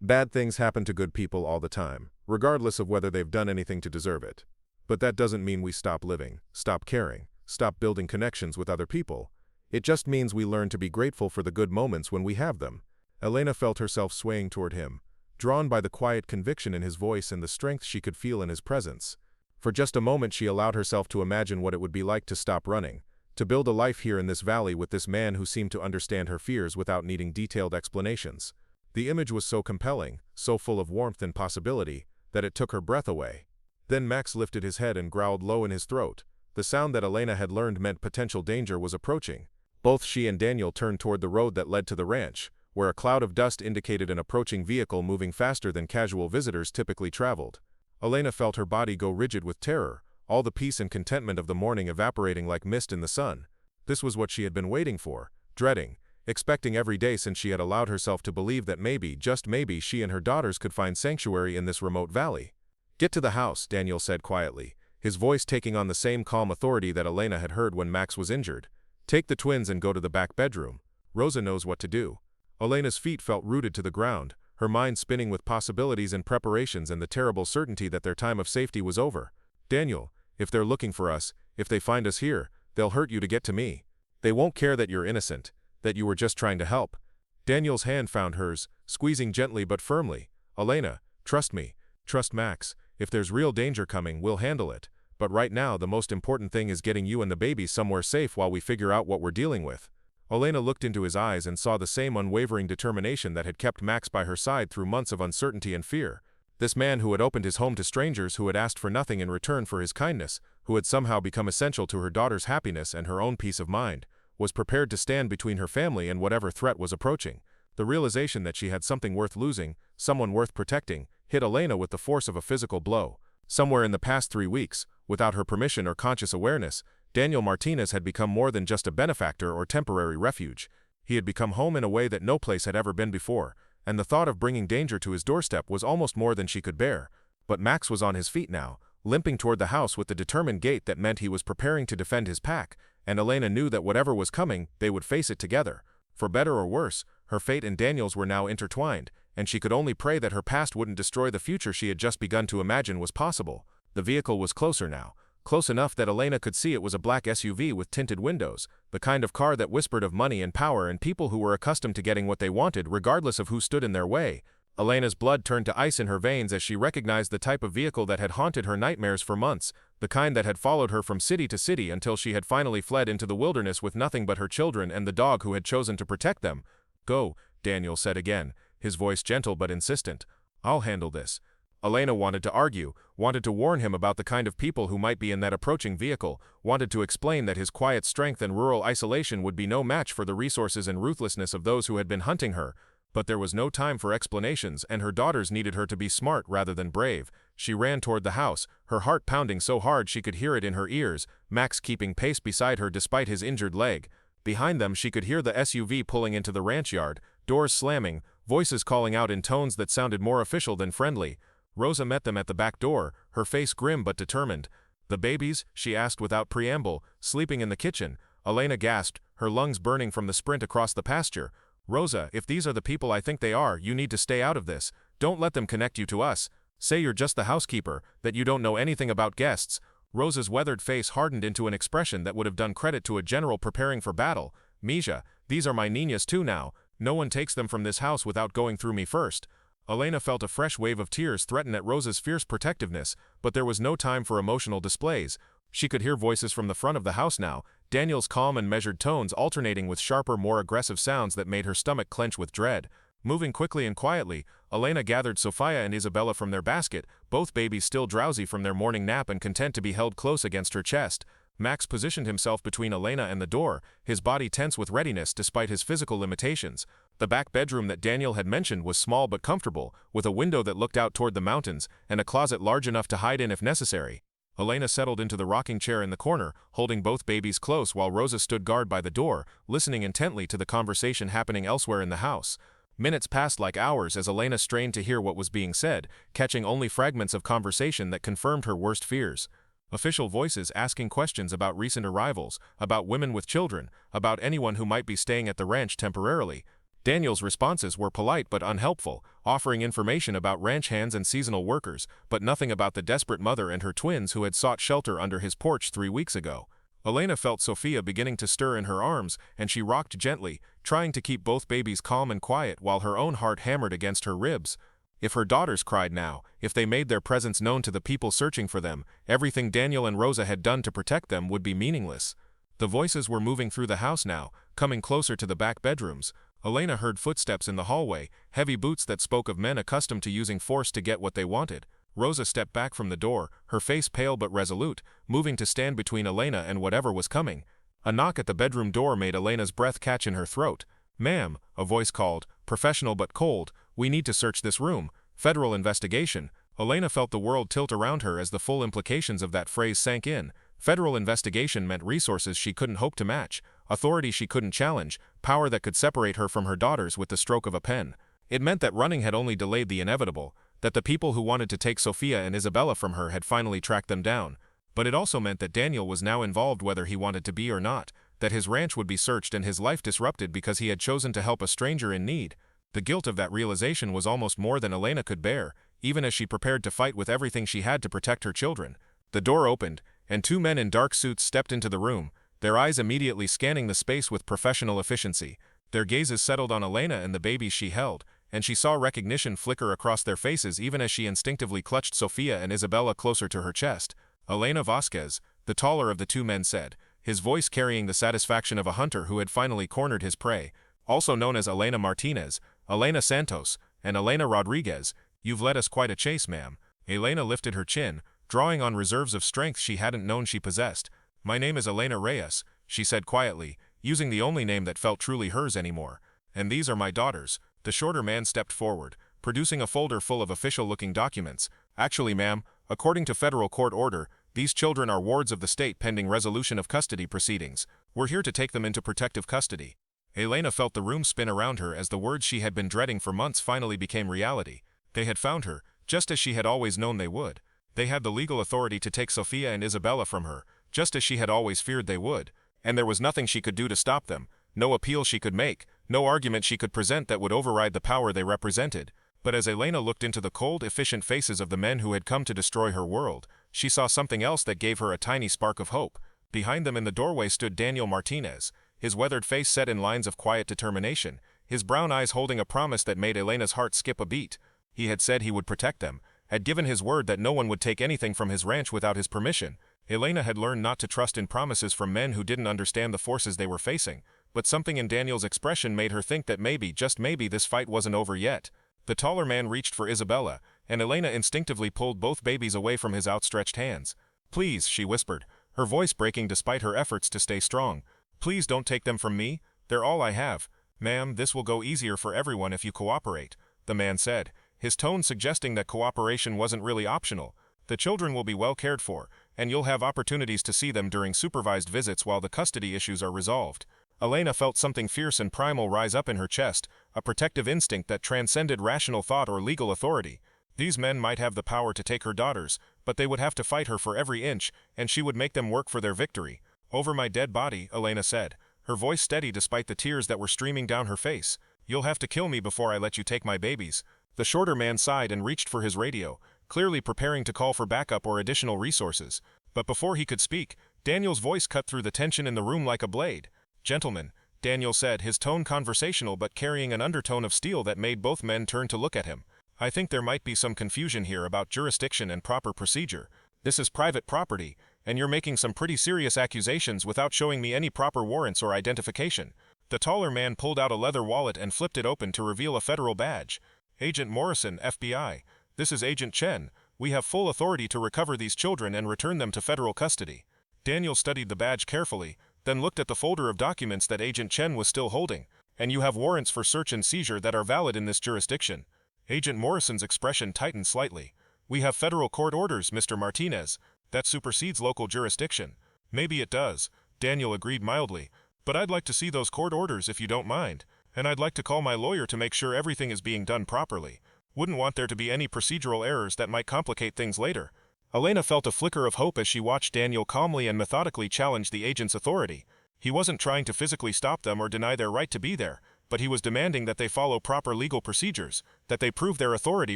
Bad things happen to good people all the time, regardless of whether they've done anything to deserve it. But that doesn't mean we stop living, stop caring, stop building connections with other people. It just means we learn to be grateful for the good moments when we have them. Elena felt herself swaying toward him, drawn by the quiet conviction in his voice and the strength she could feel in his presence. For just a moment she allowed herself to imagine what it would be like to stop running, to build a life here in this valley with this man who seemed to understand her fears without needing detailed explanations. The image was so compelling, so full of warmth and possibility, that it took her breath away. Then Max lifted his head and growled low in his throat. The sound that Elena had learned meant potential danger was approaching. Both she and Daniel turned toward the road that led to the ranch, where a cloud of dust indicated an approaching vehicle moving faster than casual visitors typically traveled. Elena felt her body go rigid with terror, all the peace and contentment of the morning evaporating like mist in the sun. This was what she had been waiting for, dreading, expecting every day since she had allowed herself to believe that maybe, just maybe, she and her daughters could find sanctuary in this remote valley. "Get to the house," Daniel said quietly, his voice taking on the same calm authority that Elena had heard when Max was injured. "Take the twins and go to the back bedroom. Rosa knows what to do." Elena's feet felt rooted to the ground, her mind spinning with possibilities and preparations and the terrible certainty that their time of safety was over. "Daniel, if they're looking for us, if they find us here, they'll hurt you to get to me. They won't care that you're innocent, that you were just trying to help." Daniel's hand found hers, squeezing gently but firmly. "Elena, trust me, trust Max. If there's real danger coming, we'll handle it. But right now the most important thing is getting you and the baby somewhere safe while we figure out what we're dealing with." Elena looked into his eyes and saw the same unwavering determination that had kept Max by her side through months of uncertainty and fear. This man who had opened his home to strangers, who had asked for nothing in return for his kindness, who had somehow become essential to her daughter's happiness and her own peace of mind, was prepared to stand between her family and whatever threat was approaching. The realization that she had something worth losing, someone worth protecting, hit Elena with the force of a physical blow. Somewhere in the past 3 weeks, without her permission or conscious awareness, Daniel Martinez had become more than just a benefactor or temporary refuge. He had become home in a way that no place had ever been before, and the thought of bringing danger to his doorstep was almost more than she could bear. But Max was on his feet now, limping toward the house with the determined gait that meant he was preparing to defend his pack, and Elena knew that whatever was coming, they would face it together. For better or worse, her fate and Daniel's were now intertwined, and she could only pray that her past wouldn't destroy the future she had just begun to imagine was possible. The vehicle was closer now. Close enough that Elena could see it was a black SUV with tinted windows, the kind of car that whispered of money and power and people who were accustomed to getting what they wanted regardless of who stood in their way. Elena's blood turned to ice in her veins as she recognized the type of vehicle that had haunted her nightmares for months, the kind that had followed her from city to city until she had finally fled into the wilderness with nothing but her children and the dog who had chosen to protect them. "Go," Daniel said again, his voice gentle but insistent. "I'll handle this." Elena wanted to argue, wanted to warn him about the kind of people who might be in that approaching vehicle, wanted to explain that his quiet strength and rural isolation would be no match for the resources and ruthlessness of those who had been hunting her. But there was no time for explanations, and her daughters needed her to be smart rather than brave. She ran toward the house, her heart pounding so hard she could hear it in her ears, Max keeping pace beside her despite his injured leg. Behind them she could hear the SUV pulling into the ranch yard, doors slamming, voices calling out in tones that sounded more official than friendly. Rosa met them at the back door, her face grim but determined. The babies? She asked without preamble, sleeping in the kitchen. Elena gasped, her lungs burning from the sprint across the pasture. Rosa, if these are the people I think they are, you need to stay out of this. Don't let them connect you to us. Say you're just the housekeeper, that you don't know anything about guests. Rosa's weathered face hardened into an expression that would have done credit to a general preparing for battle. Misha, these are my niñas too now. No one takes them from this house without going through me first. Elena felt a fresh wave of tears threaten at Rosa's fierce protectiveness, but there was no time for emotional displays. She could hear voices from the front of the house now, Daniel's calm and measured tones alternating with sharper, more aggressive sounds that made her stomach clench with dread. Moving quickly and quietly, Elena gathered Sofia and Isabella from their basket, both babies still drowsy from their morning nap and content to be held close against her chest. Max positioned himself between Elena and the door, his body tense with readiness despite his physical limitations. The back bedroom that Daniel had mentioned was small but comfortable, with a window that looked out toward the mountains, and a closet large enough to hide in if necessary. Elena settled into the rocking chair in the corner, holding both babies close while Rosa stood guard by the door, listening intently to the conversation happening elsewhere in the house. Minutes passed like hours as Elena strained to hear what was being said, catching only fragments of conversation that confirmed her worst fears. Official voices asking questions about recent arrivals, about women with children, about anyone who might be staying at the ranch temporarily. Daniel's responses were polite but unhelpful, offering information about ranch hands and seasonal workers, but nothing about the desperate mother and her twins who had sought shelter under his porch 3 weeks ago. Elena felt Sofia beginning to stir in her arms, and she rocked gently, trying to keep both babies calm and quiet while her own heart hammered against her ribs. If her daughters cried now, if they made their presence known to the people searching for them, everything Daniel and Rosa had done to protect them would be meaningless. The voices were moving through the house now, coming closer to the back bedrooms. Elena heard footsteps in the hallway, heavy boots that spoke of men accustomed to using force to get what they wanted. Rosa stepped back from the door, her face pale but resolute, moving to stand between Elena and whatever was coming. A knock at the bedroom door made Elena's breath catch in her throat. "Ma'am," a voice called, professional but cold, "we need to search this room. Federal investigation." Elena felt the world tilt around her as the full implications of that phrase sank in. Federal investigation meant resources she couldn't hope to match, authority she couldn't challenge, power that could separate her from her daughters with the stroke of a pen. It meant that running had only delayed the inevitable, that the people who wanted to take Sofia and Isabella from her had finally tracked them down. But it also meant that Daniel was now involved whether he wanted to be or not, that his ranch would be searched and his life disrupted because he had chosen to help a stranger in need. The guilt of that realization was almost more than Elena could bear, even as she prepared to fight with everything she had to protect her children. The door opened, and 2 men in dark suits stepped into the room, their eyes immediately scanning the space with professional efficiency. Their gazes settled on Elena and the babies she held, and she saw recognition flicker across their faces even as she instinctively clutched Sofia and Isabella closer to her chest. "Elena Vasquez," the taller of the 2 men said, his voice carrying the satisfaction of a hunter who had finally cornered his prey. "Also known as Elena Martinez, Elena Santos, and Elena Rodriguez, you've led us quite a chase, ma'am." Elena lifted her chin, drawing on reserves of strength she hadn't known she possessed. "My name is Elena Reyes," she said quietly, using the only name that felt truly hers anymore. "And these are my daughters." The shorter man stepped forward, producing a folder full of official-looking documents. "Actually, ma'am, according to federal court order, these children are wards of the state pending resolution of custody proceedings. We're here to take them into protective custody." Elena felt the room spin around her as the words she had been dreading for months finally became reality. They had found her, just as she had always known they would. They had the legal authority to take Sofia and Isabella from her, just as she had always feared they would. And there was nothing she could do to stop them, no appeal she could make, no argument she could present that would override the power they represented. But as Elena looked into the cold, efficient faces of the men who had come to destroy her world, she saw something else that gave her a tiny spark of hope. Behind them in the doorway stood Daniel Martinez, his weathered face set in lines of quiet determination, his brown eyes holding a promise that made Elena's heart skip a beat. He had said he would protect them, had given his word that no one would take anything from his ranch without his permission. Elena had learned not to trust in promises from men who didn't understand the forces they were facing, but something in Daniel's expression made her think that maybe, just maybe, this fight wasn't over yet. The taller man reached for Isabella, and Elena instinctively pulled both babies away from his outstretched hands. "Please," she whispered, her voice breaking despite her efforts to stay strong. "Please don't take them from me. They're all I have." "Ma'am, this will go easier for everyone if you cooperate," the man said, his tone suggesting that cooperation wasn't really optional. "The children will be well cared for, and you'll have opportunities to see them during supervised visits while the custody issues are resolved." Elena felt something fierce and primal rise up in her chest, a protective instinct that transcended rational thought or legal authority. These men might have the power to take her daughters, but they would have to fight her for every inch, and she would make them work for their victory. "Over my dead body," Elena said, her voice steady despite the tears that were streaming down her face. "You'll have to kill me before I let you take my babies." The shorter man sighed and reached for his radio, clearly preparing to call for backup or additional resources. But before he could speak, Daniel's voice cut through the tension in the room like a blade. "Gentlemen," Daniel said, his tone conversational but carrying an undertone of steel that made both men turn to look at him. "I think there might be some confusion here about jurisdiction and proper procedure. This is private property, and you're making some pretty serious accusations without showing me any proper warrants or identification." The taller man pulled out a leather wallet and flipped it open to reveal a federal badge. "Agent Morrison, FBI. This is Agent Chen. We have full authority to recover these children and return them to federal custody." Daniel studied the badge carefully, then looked at the folder of documents that Agent Chen was still holding. "And you have warrants for search and seizure that are valid in this jurisdiction." Agent Morrison's expression tightened slightly. "We have federal court orders, Mr. Martinez. That supersedes local jurisdiction." "Maybe it does," Daniel agreed mildly, "but I'd like to see those court orders if you don't mind, and I'd like to call my lawyer to make sure everything is being done properly. Wouldn't want there to be any procedural errors that might complicate things later." Elena felt a flicker of hope as she watched Daniel calmly and methodically challenge the agent's authority. He wasn't trying to physically stop them or deny their right to be there, but he was demanding that they follow proper legal procedures, that they prove their authority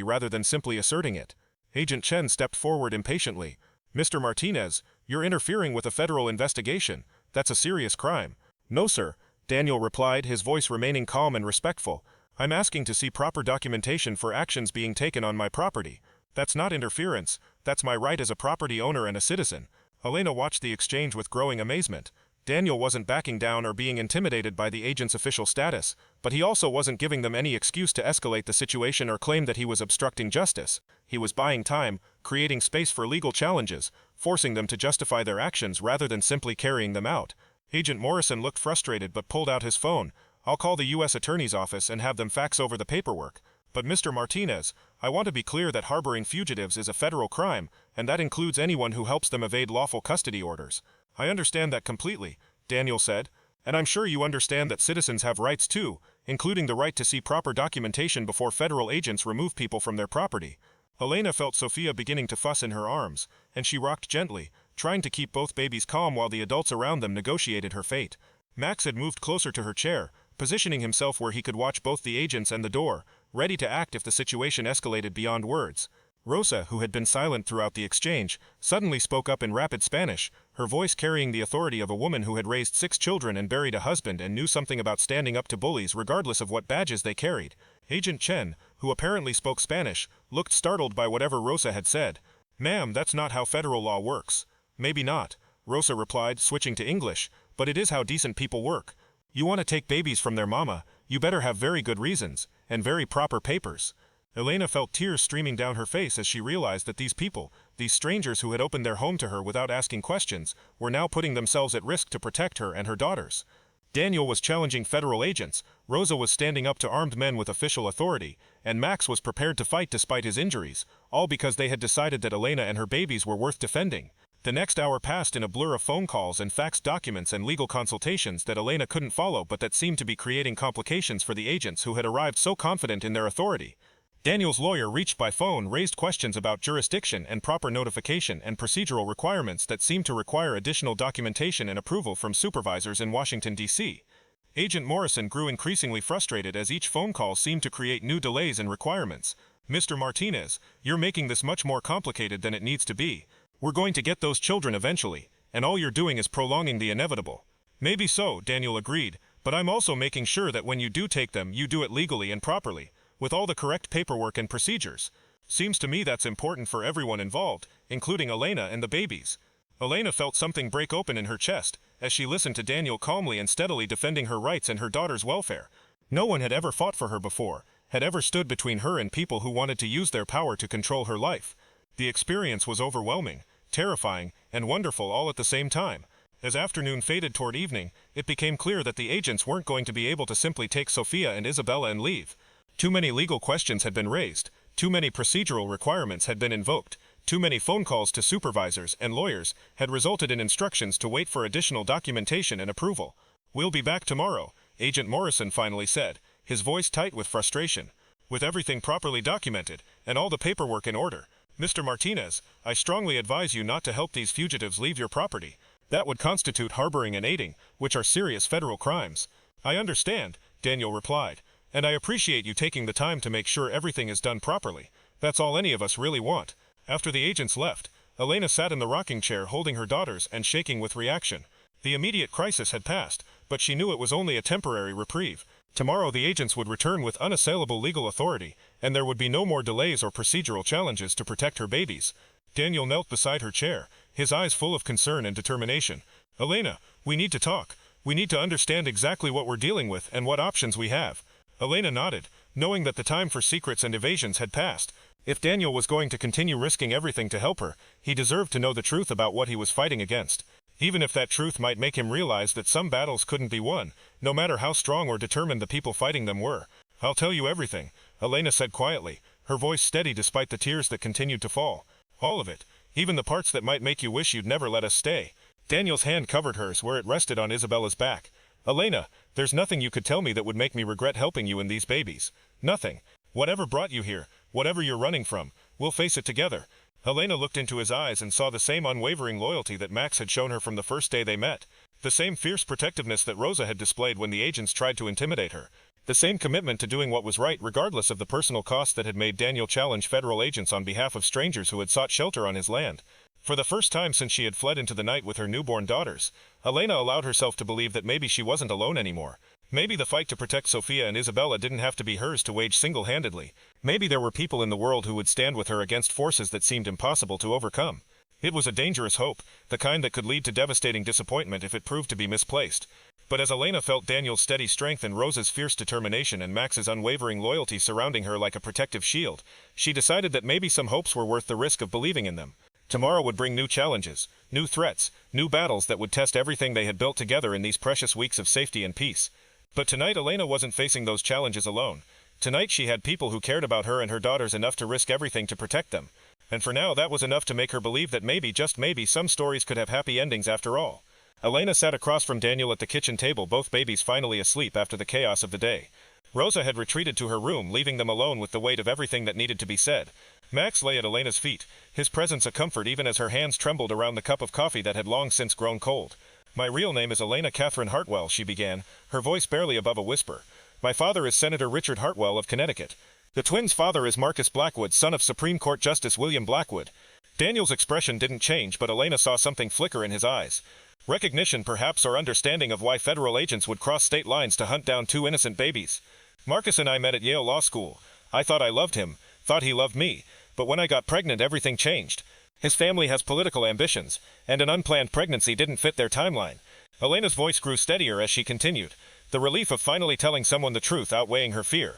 rather than simply asserting it. Agent Chen stepped forward impatiently. "Mr. Martinez, you're interfering with a federal investigation. That's a serious crime." "No, sir," Daniel replied, his voice remaining calm and respectful. "I'm asking to see proper documentation for actions being taken on my property. That's not interference, that's my right as a property owner and a citizen." Elena watched the exchange with growing amazement. Daniel wasn't backing down or being intimidated by the agent's official status, but he also wasn't giving them any excuse to escalate the situation or claim that he was obstructing justice. He was buying time, creating space for legal challenges, forcing them to justify their actions rather than simply carrying them out. Agent Morrison looked frustrated but pulled out his phone. "I'll call the U.S. Attorney's office and have them fax over the paperwork. But Mr. Martinez, I want to be clear that harboring fugitives is a federal crime, and that includes anyone who helps them evade lawful custody orders." "I understand that completely," Daniel said, "and I'm sure you understand that citizens have rights too, including the right to see proper documentation before federal agents remove people from their property." Elena felt Sofia beginning to fuss in her arms, and she rocked gently, trying to keep both babies calm while the adults around them negotiated her fate. Max had moved closer to her chair, positioning himself where he could watch both the agents and the door, ready to act if the situation escalated beyond words. Rosa, who had been silent throughout the exchange, suddenly spoke up in rapid Spanish, her voice carrying the authority of a woman who had raised 6 children and buried a husband and knew something about standing up to bullies regardless of what badges they carried. Agent Chen, who apparently spoke Spanish, looked startled by whatever Rosa had said. "Ma'am, that's not how federal law works." "Maybe not," Rosa replied, switching to English, "but it is how decent people work. You want to take babies from their mama, you better have very good reasons, and very proper papers." Elena felt tears streaming down her face as she realized that these people, these strangers who had opened their home to her without asking questions, were now putting themselves at risk to protect her and her daughters. Daniel was challenging federal agents, Rosa was standing up to armed men with official authority, and Max was prepared to fight despite his injuries, all because they had decided that Elena and her babies were worth defending. The next hour passed in a blur of phone calls and faxed documents and legal consultations that Elena couldn't follow but that seemed to be creating complications for the agents who had arrived so confident in their authority. Daniel's lawyer reached by phone, raised questions about jurisdiction and proper notification and procedural requirements that seemed to require additional documentation and approval from supervisors in Washington, D.C. Agent Morrison grew increasingly frustrated as each phone call seemed to create new delays and requirements. "Mr. Martinez, you're making this much more complicated than it needs to be. We're going to get those children eventually, and all you're doing is prolonging the inevitable." "Maybe so," Daniel agreed, "but I'm also making sure that when you do take them, you do it legally and properly, with all the correct paperwork and procedures. Seems to me that's important for everyone involved, including Elena and the babies." Elena felt something break open in her chest, as she listened to Daniel calmly and steadily defending her rights and her daughter's welfare. No one had ever fought for her before, had ever stood between her and people who wanted to use their power to control her life. The experience was overwhelming, terrifying, and wonderful all at the same time. As afternoon faded toward evening, it became clear that the agents weren't going to be able to simply take Sofia and Isabella and leave. Too many legal questions had been raised, too many procedural requirements had been invoked, too many phone calls to supervisors and lawyers had resulted in instructions to wait for additional documentation and approval. "We'll be back tomorrow," Agent Morrison finally said, his voice tight with frustration. "With everything properly documented, and all the paperwork in order, Mr. Martinez, I strongly advise you not to help these fugitives leave your property. That would constitute harboring and aiding, which are serious federal crimes. I understand, Daniel replied, and I appreciate you taking the time to make sure everything is done properly. That's all any of us really want. After the agents left, Elena sat in the rocking chair holding her daughters and shaking with reaction. The immediate crisis had passed, but she knew it was only a temporary reprieve. Tomorrow the agents would return with unassailable legal authority, and there would be no more delays or procedural challenges to protect her babies. Daniel knelt beside her chair, his eyes full of concern and determination. Elena, we need to talk. We need to understand exactly what we're dealing with and what options we have. Elena nodded, knowing that the time for secrets and evasions had passed. If Daniel was going to continue risking everything to help her, he deserved to know the truth about what he was fighting against. Even if that truth might make him realize that some battles couldn't be won, no matter how strong or determined the people fighting them were. I'll tell you everything, Elena said quietly, her voice steady despite the tears that continued to fall. All of it, even the parts that might make you wish you'd never let us stay. Daniel's hand covered hers where it rested on Isabella's back. Elena, there's nothing you could tell me that would make me regret helping you and these babies. Nothing. Whatever brought you here, whatever you're running from, we'll face it together. Elena looked into his eyes and saw the same unwavering loyalty that Max had shown her from the first day they met. The same fierce protectiveness that Rosa had displayed when the agents tried to intimidate her. The same commitment to doing what was right regardless of the personal cost that had made Daniel challenge federal agents on behalf of strangers who had sought shelter on his land. For the first time since she had fled into the night with her newborn daughters, Elena allowed herself to believe that maybe she wasn't alone anymore. Maybe the fight to protect Sofia and Isabella didn't have to be hers to wage single-handedly. Maybe there were people in the world who would stand with her against forces that seemed impossible to overcome. It was a dangerous hope, the kind that could lead to devastating disappointment if it proved to be misplaced. But as Elena felt Daniel's steady strength and Rosa's fierce determination and Max's unwavering loyalty surrounding her like a protective shield, she decided that maybe some hopes were worth the risk of believing in them. Tomorrow would bring new challenges, new threats, new battles that would test everything they had built together in these precious weeks of safety and peace. But tonight Elena wasn't facing those challenges alone. Tonight she had people who cared about her and her daughters enough to risk everything to protect them. And for now that was enough to make her believe that maybe, just maybe, some stories could have happy endings after all. Elena sat across from Daniel at the kitchen table, both babies finally asleep after the chaos of the day. Rosa had retreated to her room, leaving them alone with the weight of everything that needed to be said. Max lay at Elena's feet, his presence a comfort even as her hands trembled around the cup of coffee that had long since grown cold. My real name is Elena Catherine Hartwell, she began, her voice barely above a whisper. My father is Senator Richard Hartwell of Connecticut. The twins' father is Marcus Blackwood, son of Supreme Court Justice William Blackwood. Daniel's expression didn't change, but Elena saw something flicker in his eyes. Recognition, perhaps, or understanding of why federal agents would cross state lines to hunt down two innocent babies. Marcus and I met at Yale Law School. I thought I loved him, thought he loved me, but when I got pregnant everything changed. His family has political ambitions, and an unplanned pregnancy didn't fit their timeline. Elena's voice grew steadier as she continued, the relief of finally telling someone the truth outweighing her fear.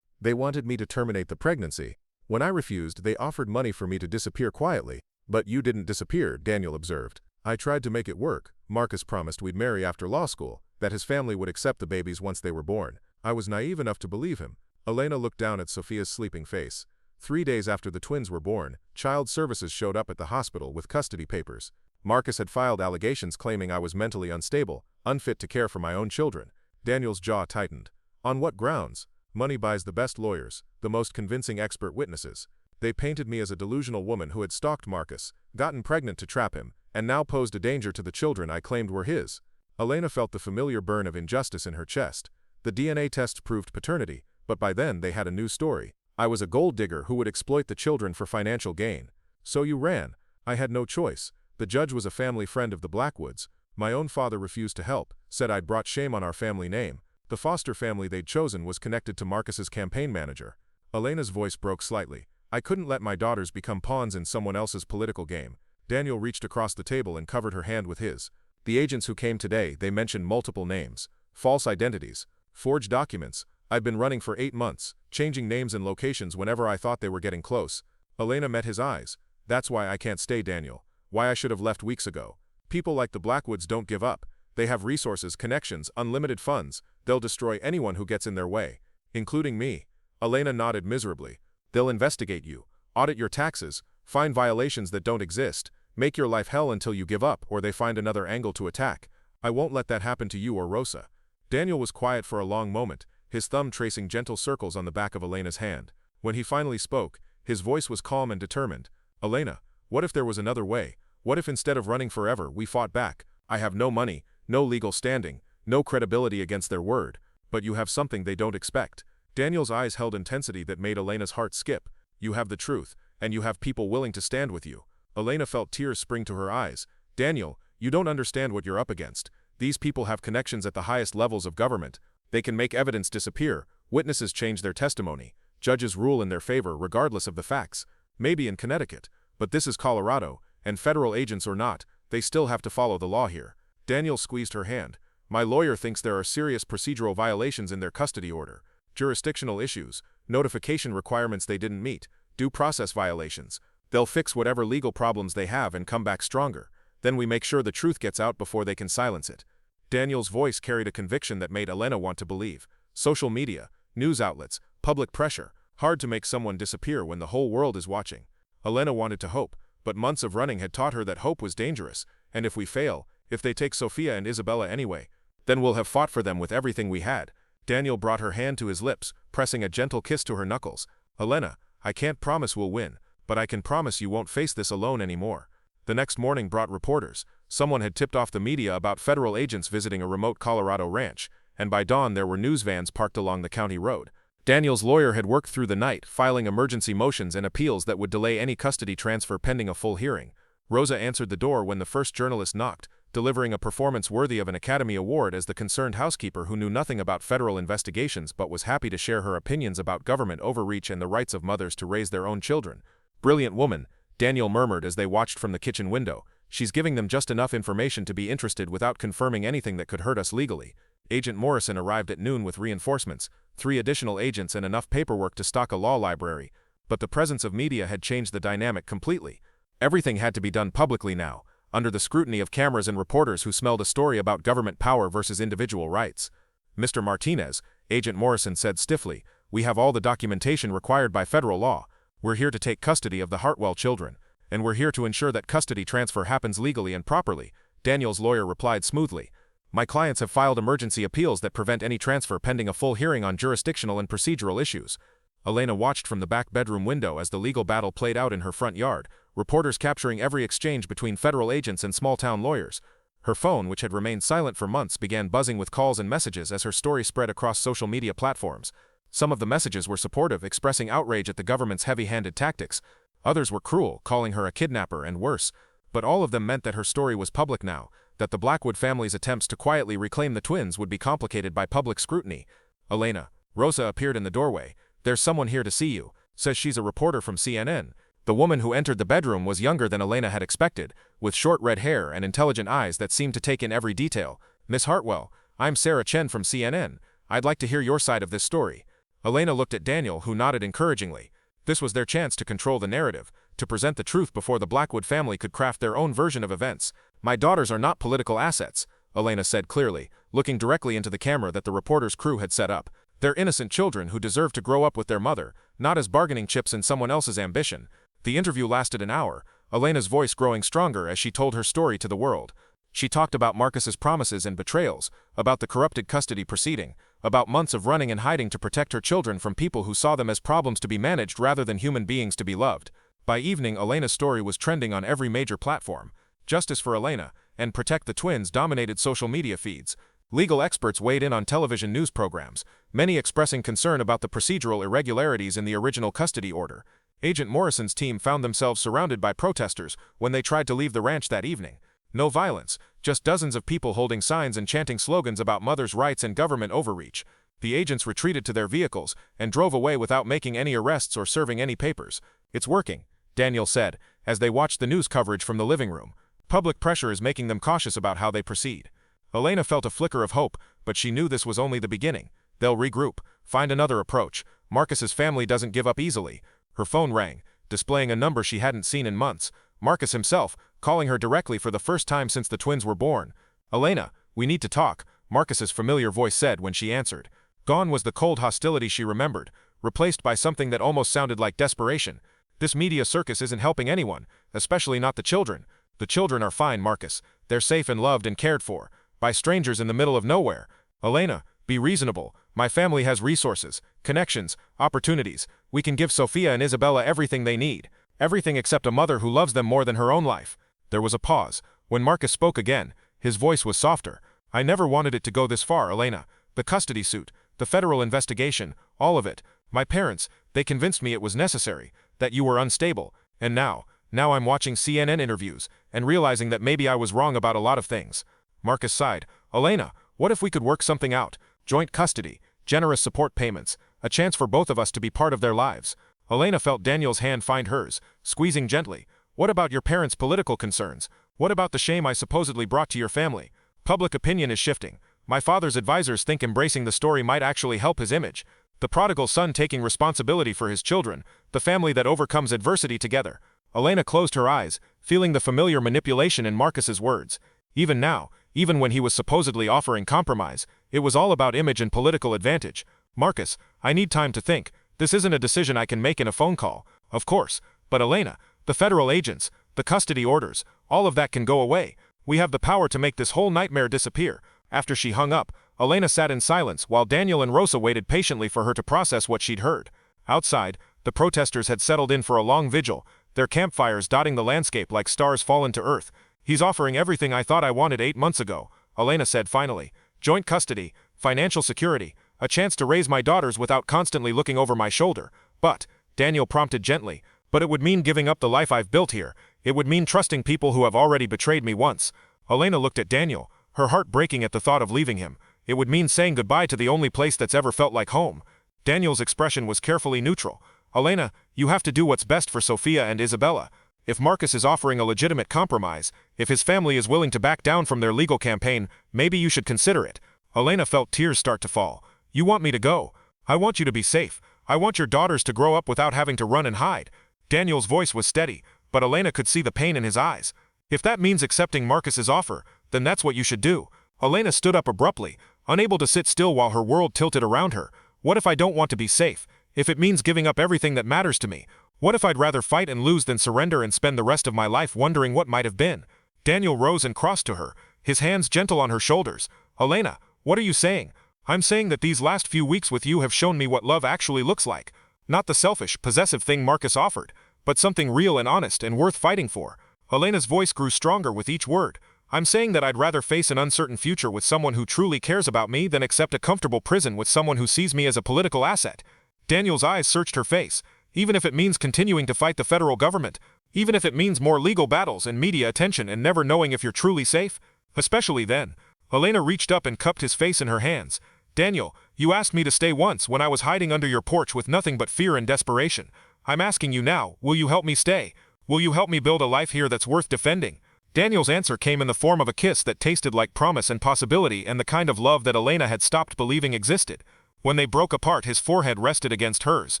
They wanted me to terminate the pregnancy. When I refused, they offered money for me to disappear quietly. But you didn't disappear, Daniel observed. I tried to make it work. Marcus promised we'd marry after law school, that his family would accept the babies once they were born. I was naive enough to believe him. Elena looked down at Sofia's sleeping face. 3 days after the twins were born, Child Services showed up at the hospital with custody papers. Marcus had filed allegations claiming I was mentally unstable, unfit to care for my own children. Daniel's jaw tightened. On what grounds? Money buys the best lawyers, the most convincing expert witnesses. They painted me as a delusional woman who had stalked Marcus, gotten pregnant to trap him, and now posed a danger to the children I claimed were his. Elena felt the familiar burn of injustice in her chest. The DNA tests proved paternity, but by then they had a new story. I was a gold digger who would exploit the children for financial gain. So you ran. I had no choice. The judge was a family friend of the Blackwoods. My own father refused to help, said I'd brought shame on our family name. The foster family they'd chosen was connected to Marcus's campaign manager. Elena's voice broke slightly. I couldn't let my daughters become pawns in someone else's political game. Daniel reached across the table and covered her hand with his. The agents who came today, they mentioned multiple names, false identities, forged documents. I've been running for 8 months, changing names and locations whenever I thought they were getting close. Elena met his eyes. That's why I can't stay, Daniel. Why I should have left weeks ago. People like the Blackwoods don't give up. They have resources, connections, unlimited funds. They'll destroy anyone who gets in their way, including me. Elena nodded miserably. They'll investigate you, audit your taxes, find violations that don't exist, make your life hell until you give up or they find another angle to attack. I won't let that happen to you or Rosa. Daniel was quiet for a long moment, his thumb tracing gentle circles on the back of Elena's hand. When he finally spoke, his voice was calm and determined. Elena, what if there was another way? What if instead of running forever, we fought back? I have no money, no legal standing, no credibility against their word, but you have something they don't expect. Daniel's eyes held intensity that made Elena's heart skip. You have the truth, and you have people willing to stand with you. Elena felt tears spring to her eyes. Daniel, you don't understand what you're up against. These people have connections at the highest levels of government. They can make evidence disappear, witnesses change their testimony, judges rule in their favor regardless of the facts. Maybe in Connecticut, but this is Colorado, and federal agents or not, they still have to follow the law here. Daniel squeezed her hand. My lawyer thinks there are serious procedural violations in their custody order. Jurisdictional issues, notification requirements they didn't meet, due process violations. They'll fix whatever legal problems they have and come back stronger. Then we make sure the truth gets out before they can silence it. Daniel's voice carried a conviction that made Elena want to believe. Social media, news outlets, public pressure. Hard to make someone disappear when the whole world is watching. Elena wanted to hope, but months of running had taught her that hope was dangerous, and if we fail, if they take Sofia and Isabella anyway, then we'll have fought for them with everything we had. Daniel brought her hand to his lips, pressing a gentle kiss to her knuckles. Elena, I can't promise we'll win, but I can promise you won't face this alone anymore. The next morning brought reporters. Someone had tipped off the media about federal agents visiting a remote Colorado ranch, and by dawn there were news vans parked along the county road. Daniel's lawyer had worked through the night, filing emergency motions and appeals that would delay any custody transfer pending a full hearing. Rosa answered the door when the first journalist knocked, delivering a performance worthy of an Academy Award as the concerned housekeeper who knew nothing about federal investigations but was happy to share her opinions about government overreach and the rights of mothers to raise their own children. Brilliant woman, Daniel murmured as they watched from the kitchen window. She's giving them just enough information to be interested without confirming anything that could hurt us legally. Agent Morrison arrived at noon with reinforcements, 3 additional agents and enough paperwork to stock a law library. But the presence of media had changed the dynamic completely. Everything had to be done publicly now, under the scrutiny of cameras and reporters who smelled a story about government power versus individual rights. Mr. Martinez, Agent Morrison said stiffly, we have all the documentation required by federal law. We're here to take custody of the Hartwell children, and we're here to ensure that custody transfer happens legally and properly. Daniel's lawyer replied smoothly. My clients have filed emergency appeals that prevent any transfer pending a full hearing on jurisdictional and procedural issues. Elena watched from the back bedroom window as the legal battle played out in her front yard, reporters capturing every exchange between federal agents and small-town lawyers. Her phone, which had remained silent for months, began buzzing with calls and messages as her story spread across social media platforms. Some of the messages were supportive, expressing outrage at the government's heavy-handed tactics. Others were cruel, calling her a kidnapper and worse. But all of them meant that her story was public now, that the Blackwood family's attempts to quietly reclaim the twins would be complicated by public scrutiny. Elena, Rosa appeared in the doorway. There's someone here to see you. Says she's a reporter from CNN. The woman who entered the bedroom was younger than Elena had expected, with short red hair and intelligent eyes that seemed to take in every detail. Miss Hartwell, I'm Sarah Chen from CNN. I'd like to hear your side of this story. Elena looked at Daniel, who nodded encouragingly. This was their chance to control the narrative, to present the truth before the Blackwood family could craft their own version of events. My daughters are not political assets, Elena said clearly, looking directly into the camera that the reporter's crew had set up. They're innocent children who deserve to grow up with their mother, not as bargaining chips in someone else's ambition. The interview lasted an hour, Elena's voice growing stronger as she told her story to the world. She talked about Marcus's promises and betrayals, about the corrupted custody proceeding, about months of running and hiding to protect her children from people who saw them as problems to be managed rather than human beings to be loved. By evening, Elena's story was trending on every major platform. Justice for Elena and Protect the Twins dominated social media feeds. Legal experts weighed in on television news programs, many expressing concern about the procedural irregularities in the original custody order. Agent Morrison's team found themselves surrounded by protesters when they tried to leave the ranch that evening. No violence, just dozens of people holding signs and chanting slogans about mothers' rights and government overreach. The agents retreated to their vehicles and drove away without making any arrests or serving any papers. It's working, Daniel said, as they watched the news coverage from the living room. Public pressure is making them cautious about how they proceed. Elena felt a flicker of hope, but she knew this was only the beginning. They'll regroup, find another approach. Marcus's family doesn't give up easily. Her phone rang, displaying a number she hadn't seen in months. Marcus himself, calling her directly for the first time since the twins were born. Elena, we need to talk, Marcus's familiar voice said when she answered. Gone was the cold hostility she remembered, replaced by something that almost sounded like desperation. This media circus isn't helping anyone, especially not the children. The children are fine, Marcus. They're safe and loved and cared for. By strangers in the middle of nowhere. Elena, be reasonable. My family has resources, connections, opportunities. We can give Sofia and Isabella everything they need. Everything except a mother who loves them more than her own life. There was a pause. When Marcus spoke again, his voice was softer. I never wanted it to go this far, Elena. The custody suit, the federal investigation, all of it. My parents, they convinced me it was necessary, that you were unstable, and now I'm watching CNN interviews, and realizing that maybe I was wrong about a lot of things. Marcus sighed. Elena, what if we could work something out? Joint custody, generous support payments, a chance for both of us to be part of their lives. Elena felt Daniel's hand find hers, squeezing gently. What about your parents' political concerns? What about the shame I supposedly brought to your family? Public opinion is shifting. My father's advisors think embracing the story might actually help his image. The prodigal son taking responsibility for his children, the family that overcomes adversity together. Elena closed her eyes, feeling the familiar manipulation in Marcus's words. Even now, even when he was supposedly offering compromise, it was all about image and political advantage. Marcus, I need time to think. This isn't a decision I can make in a phone call. Of course. But Elena, the federal agents, the custody orders, all of that can go away. We have the power to make this whole nightmare disappear. After she hung up, Elena sat in silence while Daniel and Rosa waited patiently for her to process what she'd heard. Outside, the protesters had settled in for a long vigil, their campfires dotting the landscape like stars fallen to earth. He's offering everything I thought I wanted 8 months ago, Elena said finally. Joint custody, financial security, a chance to raise my daughters without constantly looking over my shoulder. But, Daniel prompted gently, but it would mean giving up the life I've built here. It would mean trusting people who have already betrayed me once. Elena looked at Daniel, her heart breaking at the thought of leaving him. It would mean saying goodbye to the only place that's ever felt like home. Daniel's expression was carefully neutral. Elena, you have to do what's best for Sofia and Isabella. If Marcus is offering a legitimate compromise, if his family is willing to back down from their legal campaign, maybe you should consider it. Elena felt tears start to fall. You want me to go? I want you to be safe. I want your daughters to grow up without having to run and hide. Daniel's voice was steady, but Elena could see the pain in his eyes. If that means accepting Marcus's offer, then that's what you should do. Elena stood up abruptly, unable to sit still while her world tilted around her. What if I don't want to be safe? If it means giving up everything that matters to me? What if I'd rather fight and lose than surrender and spend the rest of my life wondering what might have been? Daniel rose and crossed to her, his hands gentle on her shoulders. Elena, what are you saying? I'm saying that these last few weeks with you have shown me what love actually looks like. Not the selfish, possessive thing Marcus offered, but something real and honest and worth fighting for. Elena's voice grew stronger with each word. I'm saying that I'd rather face an uncertain future with someone who truly cares about me than accept a comfortable prison with someone who sees me as a political asset. Daniel's eyes searched her face. Even if it means continuing to fight the federal government, even if it means more legal battles and media attention and never knowing if you're truly safe, especially then. Elena reached up and cupped his face in her hands. Daniel, you asked me to stay once when I was hiding under your porch with nothing but fear and desperation. I'm asking you now, will you help me stay? Will you help me build a life here that's worth defending? Daniel's answer came in the form of a kiss that tasted like promise and possibility and the kind of love that Elena had stopped believing existed. When they broke apart, his forehead rested against hers,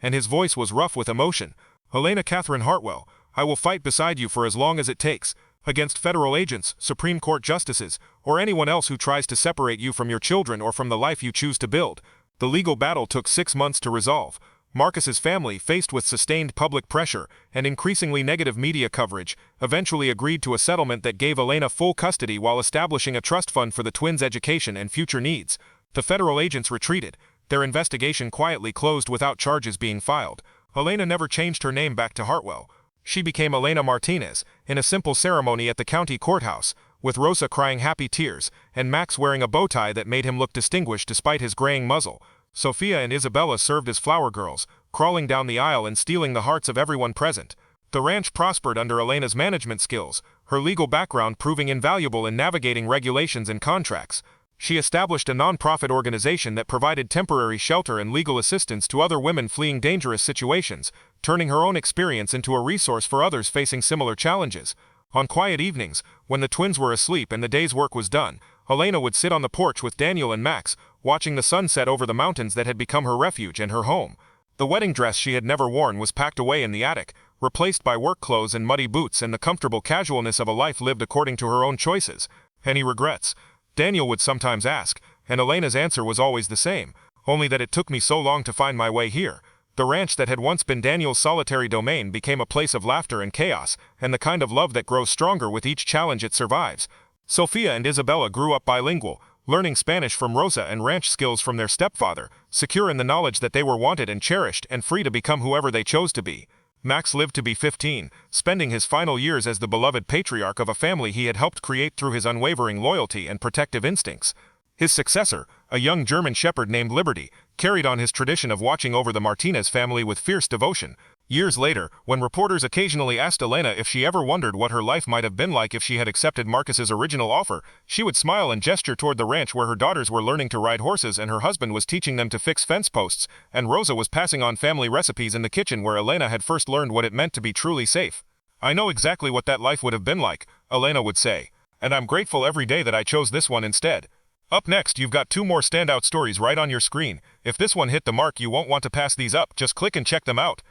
and his voice was rough with emotion. Elena Catherine Hartwell, I will fight beside you for as long as it takes, against federal agents, Supreme Court justices, or anyone else who tries to separate you from your children or from the life you choose to build. The legal battle took 6 months to resolve. Marcus's family, faced with sustained public pressure and increasingly negative media coverage, eventually agreed to a settlement that gave Elena full custody while establishing a trust fund for the twins' education and future needs. The federal agents retreated. Their investigation quietly closed without charges being filed. Elena never changed her name back to Hartwell. She became Elena Martinez, in a simple ceremony at the county courthouse, with Rosa crying happy tears, and Max wearing a bow tie that made him look distinguished despite his graying muzzle. Sofia and Isabella served as flower girls, crawling down the aisle and stealing the hearts of everyone present. The ranch prospered under Elena's management skills, her legal background proving invaluable in navigating regulations and contracts. She established a non-profit organization that provided temporary shelter and legal assistance to other women fleeing dangerous situations, turning her own experience into a resource for others facing similar challenges. On quiet evenings, when the twins were asleep and the day's work was done, Elena would sit on the porch with Daniel and Max, watching the sunset over the mountains that had become her refuge and her home. The wedding dress she had never worn was packed away in the attic, replaced by work clothes and muddy boots and the comfortable casualness of a life lived according to her own choices. Any regrets? Daniel would sometimes ask, and Elena's answer was always the same, only that it took me so long to find my way here. The ranch that had once been Daniel's solitary domain became a place of laughter and chaos, and the kind of love that grows stronger with each challenge it survives. Sofia and Isabella grew up bilingual, learning Spanish from Rosa and ranch skills from their stepfather, secure in the knowledge that they were wanted and cherished and free to become whoever they chose to be. Max lived to be 15, spending his final years as the beloved patriarch of a family he had helped create through his unwavering loyalty and protective instincts. His successor, a young German shepherd named Liberty, carried on his tradition of watching over the Martinez family with fierce devotion. Years later, when reporters occasionally asked Elena if she ever wondered what her life might have been like if she had accepted Marcus's original offer, she would smile and gesture toward the ranch where her daughters were learning to ride horses and her husband was teaching them to fix fence posts, and Rosa was passing on family recipes in the kitchen where Elena had first learned what it meant to be truly safe. "I know exactly what that life would have been like," Elena would say, "and I'm grateful every day that I chose this one instead." Up next, you've got two more standout stories right on your screen. If this one hit the mark, you won't want to pass these up, just click and check them out.